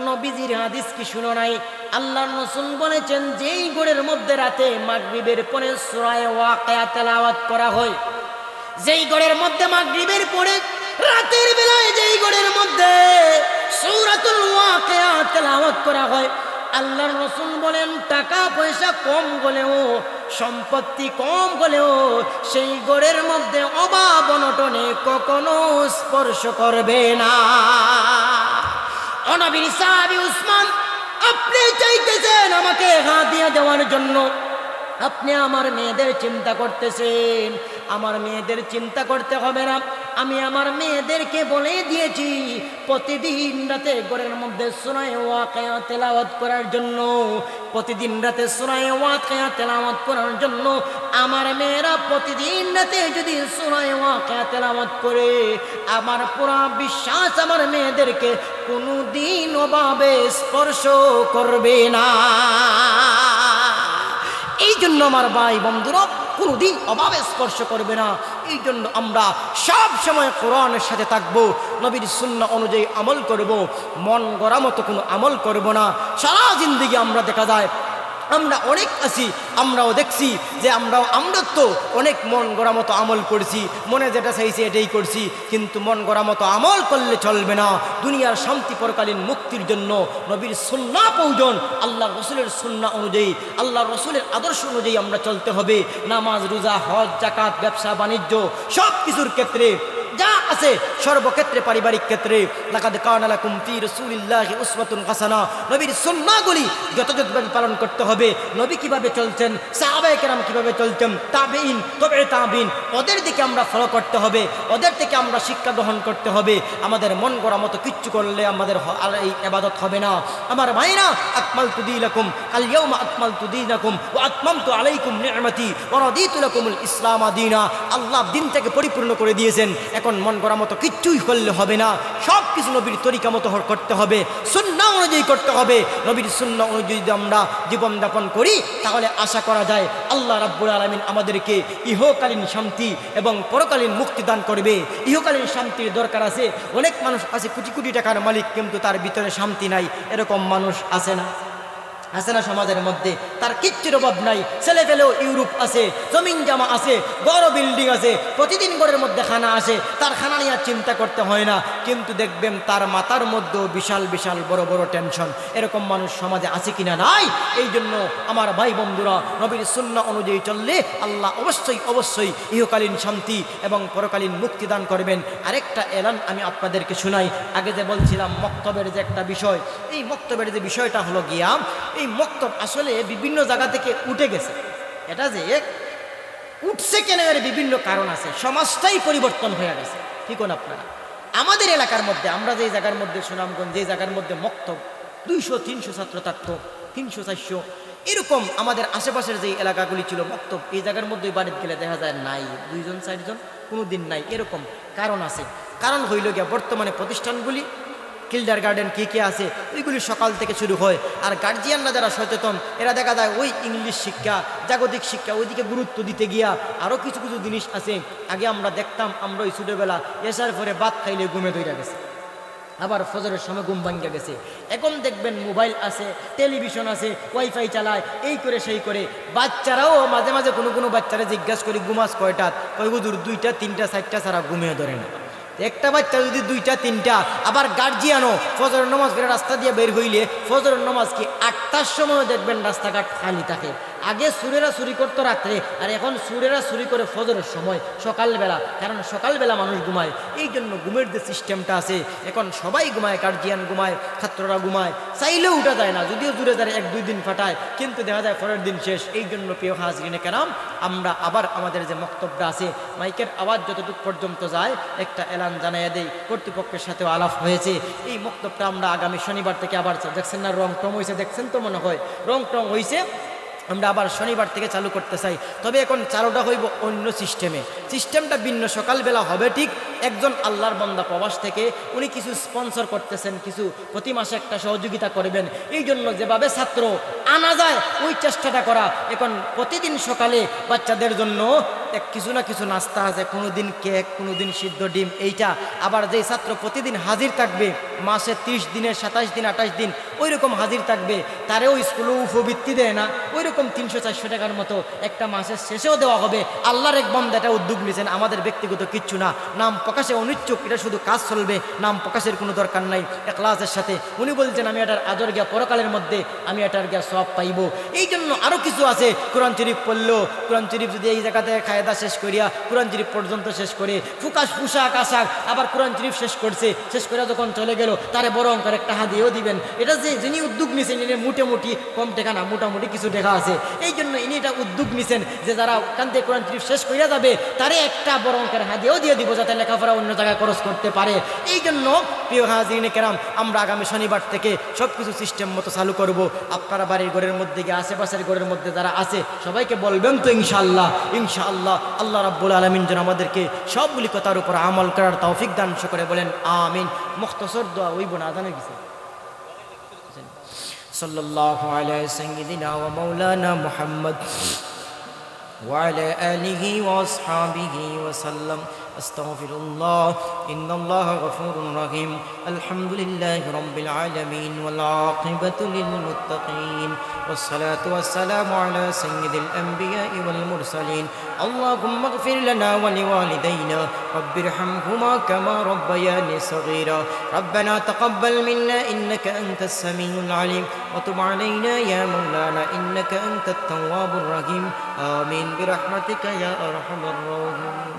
নবীজির হাদিস কি শুনো নাই? আল্লাহর রাসূল বলেছেন, যেই ঘরের মধ্যে রাতে মাগরিবের পরে সূরা ওয়াকিয়া তেলাওয়াত করা হয়, যেই ঘরের মধ্যে মাগরিবের পরে রাতের বেলায় যেই ঘরের মধ্যে সূরাতুল ওয়াকিয়া তেলাওয়াত করা হয়, আল্লাহর রাসূল বলেন, টাকা পয়সা কম হলেও, সম্পত্তি কম হলেও, সেই ঘরের মধ্যে অভাব অনটনে কখনো স্পর্শ করবে না। ও নবীর সাহাবী উসমান, আপনি চাইতেছেন আমাকে হাদিয়া দেওয়ার জন্য, আপনি আমার মেয়েদের চিন্তা করতেছেন, আমার মেয়েদের চিন্তা করতে হবে না। আমি আমার মেয়েদেরকে বলে দিয়েছি, প্রতিদিন রাতে ঘরের মধ্যে সূরা ওয়াকিয়া তেলাওয়াত করার জন্য, প্রতিদিন রাতে সূরা ওয়াকিয়া তেলাওয়াত করার জন্য। আমার মেয়েরা প্রতিদিন রাতে যদি সূরা ওয়াকিয়া তেলাওয়াত করে, আমার পুরা বিশ্বাস আমার মেয়েদেরকে কোনোদিন অভাবে স্পর্শ করবে না। এই জন্য আমার ভাই বন্ধুরা, কোনোদিন অভাবে স্পর্শ করবে না। এই জন্য আমরা সব সময় কোরআনের সাথে থাকবো, নবীর সুন্নাহ অনুযায়ী আমল করব, মন গড়া মতো কোনো আমল করব না। সারা জিন্দেগি আমরা দেখা যায়, আমরা অনেক আছি, আমরাও দেখছি যে আমরা তো অনেক মন গড়া মতো আমল করছি, মনে যেটা চাইছে এটাই করছি, কিন্তু মন গড়া মতো আমল করলে চলবে না। দুনিয়ার শান্তি পরকালীন মুক্তির জন্য নবীর সুন্নাহ প্রয়োজন, আল্লাহ রসুলের সুন্নাহ অনুযায়ী, আল্লাহ রসুলের আদর্শ অনুযায়ী আমরা চলতে হবে। নামাজ, রোজা, হজ, যাকাত, ব্যবসা বাণিজ্য সব কিছুর ক্ষেত্রে যা আছে, সর্বক্ষেত্রে, পারিবারিক ক্ষেত্রে, লাকাদ কানা লাকুম ফি রাসূলিল্লাহি উসওয়াতুন হাসানাহ, নবীর সুন্নাহগুলি যথাযথভাবে পালন করতে হবে। নবী কিভাবে চলছেন, সাহাবায়ে কেরাম কিভাবে চলতেন, তাবেঈন, তবে তাবেঈন, ওদের দিকে আমরা ফলো করতে হবে, ওদের থেকে আমরা শিক্ষা গ্রহণ করতে হবে। আমাদের মন গড়া মতো কিচ্ছু করলে আমাদের এই ইবাদত হবে না। আমার ভাইরা, আকমালতু দীনাকুম আল ইয়াউমা আকমালতু দীনাকুম ওয়া আতমামতু আলাইকুম নি'মাতি ওয়া রাদিতু লাকুমুল ইসলাম দীনা। আল্লাহ দিনটাকে পরিপূর্ণ করে দিয়েছেন, এখন মন গড়া মতো কিচ্ছুই করলে হবে না, সব কিছু নবীর তরিকা মতো করতে হবে, সুন্নাহ অনুযায়ী করতে হবে। নবীর সুন্নাহ অনুযায়ী যদি আমরা জীবনযাপন করি, তাহলে আশা করা যায় আল্লাহ রাব্বুল আলামিন আমাদেরকে ইহকালীন শান্তি এবং পরকালীন মুক্তি দান করবে। ইহকালীন শান্তির দরকার আছে। অনেক মানুষ আছে কোটি কোটি টাকার মালিক, কিন্তু তার ভিতরে শান্তি নাই, এরকম মানুষ আছে না? আছে না সমাজের মধ্যে? তার কিচ্ছুর অভাব নাই, ছেলে ফেলেও ইউরোপ আছে, জমিন জামা আছে, বড় বিল্ডিং আছে, প্রতিদিন ঘরের মধ্যে খানা আসে, তার খানা নিয়ে চিন্তা করতে হয় না। কিন্তু দেখবেন তার মাথার মধ্যেও বিশাল বিশাল বড় বড় টেনশন। এরকম মানুষ সমাজে আছে কিনা? নাই। এই জন্য আমার ভাই বন্ধুরা, নবীর সুন্নাহ অনুযায়ী চললে আল্লাহ অবশ্যই অবশ্যই ইহকালীন শান্তি এবং পরকালীন মুক্তি দান করবেন। আরেকটা এলান আমি আপনাদেরকে শোনাই। আগে যে বলছিলাম মক্তবের যে একটা বিষয়, এই মক্তবের যে বিষয়টা হলো গিয়া, এই মক্তব আসলে বিভিন্ন জায়গা থেকে উঠে গেছে। এটা যে উঠছে কেন, এর বিভিন্ন কারণ আছে। সমাজটাই পরিবর্তন হয়ে গেছে। ঠিক না আপনারা? আমাদের এলাকার মধ্যে, আমরা যে জায়গার মধ্যে, সুনামগঞ্জ, যে জায়গার মধ্যে মক্তব 200-300 ছাত্র থাকতো, 300-400 এরকম আমাদের আশেপাশের যে এলাকাগুলি ছিল মক্তব, এই জায়গার মধ্যে বাড়িতে গেলে দেখা যায় নাই, 2-4জন, কোনো দিন নাই। এরকম কারণ আছে। কারণ হইল গিয়া বর্তমানে প্রতিষ্ঠানগুলি কিল্ডার গার্ডেন কী আছে ওইগুলি সকাল থেকে শুরু হয়। আর গার্জিয়ানরা যারা সচেতন, এরা দেখা যায় ওই ইংলিশ শিক্ষা, জাগতিক শিক্ষা, ওইদিকে গুরুত্ব দিতে গিয়া আরও কিছু কিছু জিনিস আছে। আগে আমরা দেখতাম, আমরা ওই ছোটোবেলা এসার পরে ভাত খাইলে ঘুমে ধইরা গেছে, আবার ফজরের সময় ঘুম ভাঙ্গা গেছে। এখন দেখবেন মোবাইল আছে, টেলিভিশন আছে, ওয়াইফাই চালায়, এই করে সেই করে। বাচ্চারাও মাঝে মাঝে কোনো কোনো বাচ্চারা জিজ্ঞাসা করি ঘুমাস কয়টা, কয় হুজুর 2টা 3টা 4টা ছাড়া ঘুমিয়ে ধরে না। একটা বাচ্চা যদি 2টা 3টা, আবার গার্জিয়ানও ফজরের নামাজ ফেরে রাস্তা দিয়ে বের হইলে ফজরের নামাজ কি 8টার সময় দেখবেন রাস্তাঘাট খালি থাকে। আগে সুরেরা চুরি করতো রাত্রে, আর এখন সুরেরা চুরি করে ফজরের সময়, সকালবেলা। কারণ সকালবেলা মানুষ ঘুমায়, এই জন্য ঘুমের যে সিস্টেমটা আছে এখন সবাই ঘুমায়, গার্জিয়ান ঘুমায়, ছাত্ররা ঘুমায়, চাইলেও উঠা যায় না। যদিও জুড়ে যায় 1-2 দিন ফাটায়, কিন্তু দেখা যায় পরের দিন শেষ। এই জন্য প্রিয় হাজরিনে কেরাম, আমরা আবার আমাদের যে বক্তব্যটা আছে, মাইকের আওয়াজ যতটুকু পর্যন্ত যায় একটা এলান জানাইয়া দেই। কর্তৃপক্ষের সাথেও আলাপ হয়েছে। এই বক্তব্যটা আমরা আগামী শনিবার থেকে আবার, দেখছেন না রং টং হয়েছে, দেখছেন তো মনে হয় রং টং হয়েছে, আমরা আবার শনিবার থেকে চালু করতে চাই। তবে এখন চালুটা হইব অন্য সিস্টেমে। সিস্টেমটা ভিন্ন। সকালবেলা হবে ঠিক, একজন আল্লাহর বান্দা প্রবাস থেকে উনি কিছু স্পন্সর করতেছেন, কিছু প্রতি মাসে একটা সহযোগিতা করবেন। এই জন্য যেভাবে ছাত্র আনা যায় ওই চেষ্টাটা করা। এখন প্রতিদিন সকালে বাচ্চাদের জন্য কিছু না কিছু নাস্তা আছে, কোনো দিন কেক, কোনো দিন সিদ্ধ ডিম, এইটা। আবার যেই ছাত্র প্রতিদিন হাজির থাকবে, মাসে 30 দিনের 27 দিন 28 দিন ওই রকম হাজির থাকবে, তারেও স্কুলে উপবৃত্তি দেয় না, ওই রকম 300-400 টাকার মতো একটা মাসের শেষেও দেওয়া হবে। আল্লাহর এক বান্দা এটা উদ্যোগ নিয়েছেন, আমাদের ব্যক্তিগত কিচ্ছু না। নাম প্রকাশে অনিচ্ছুক, এটা শুধু কাজ চলবে, নাম প্রকাশের কোনো দরকার নাই। এখলাসের সাথে উনি বলছেন আমি এটার আজর গিয়া পরকালের মধ্যে আমি এটার গিয়া সওয়াব পাইব। এই জন্য আরও কিছু আছে। কোরআন শরীফ পড়লো, কোরআন শরীফ যদি এই জায়গাতে খায়দা শেষ করিয়া কোরআন শরীফ পর্যন্ত শেষ করে, পোশাক আশাক, আবার কোরআন শরীফ শেষ করছে, শেষ করে যখন চলে গেল তারে বড় অঙ্কের একটা হাদিয়াও দিবেন। এটা যে যিনি উদ্যোগ নিছেন, ইনি মোটামুটি কম টাকা না, মোটামুটি কিছু টাকা আছে। এই জন্য ইনি এটা উদ্যোগ নিছেন যে যারা ওখান থেকে কোরআন শরীফ শেষ করিয়া যাবে তারে একটা বড় অঙ্কের হাদিয়াও দিয়ে দিব, যাতে লেখাপড়া অন্য জায়গায় খরচ করতে পারে। এই জন্য প্রিয় হাজিরিনে কেরাম, আমরা আগামী শনিবার থেকে সব কিছু সিস্টেম মতো চালু করব। আপনারা বাড়ির ঘরের মধ্যে গিয়ে আশেপাশের ঘরের মধ্যে যারা আছে সবাইকে বলবেন তো ইনশাআল্লাহ। ইনশাআল্লাহ আল্লাহ রাব্বুল আলামিন যেন আমাদেরকে সবগুলি কথার উপর আমল করার তৌফিক দান করে বলেন আমিন। মুখতাসর দোয়া হইব না, আজানে গেছে। সাল্লাল্লাহু আলাইহি সাইয়্যিদিনা ওয়া মাওলানা মুহাম্মদ ওয়া আলা আলিহি ওয়া আসহাবিহি ওয়া সাল্লাম। আস্তাগফিরুল্লাহ, ইন্নাল্লাহা গফুরুর রহিম। আলহামদুলিল্লাহি রাব্বিল আলামিন ওয়াল আকিবাতু লিল মুত্তাকিন والصلاة والسلام على سيد الأنبياء والمرسلين. اللهم اغفر لنا ولوالدينا رب ارحمهما كما ربياني صغيرا. ربنا تقبل منا إنك أنت السميع العليم وتب علينا يا مولانا إنك أنت التواب الرحيم. آمين برحمتك يا أرحم الراحمين.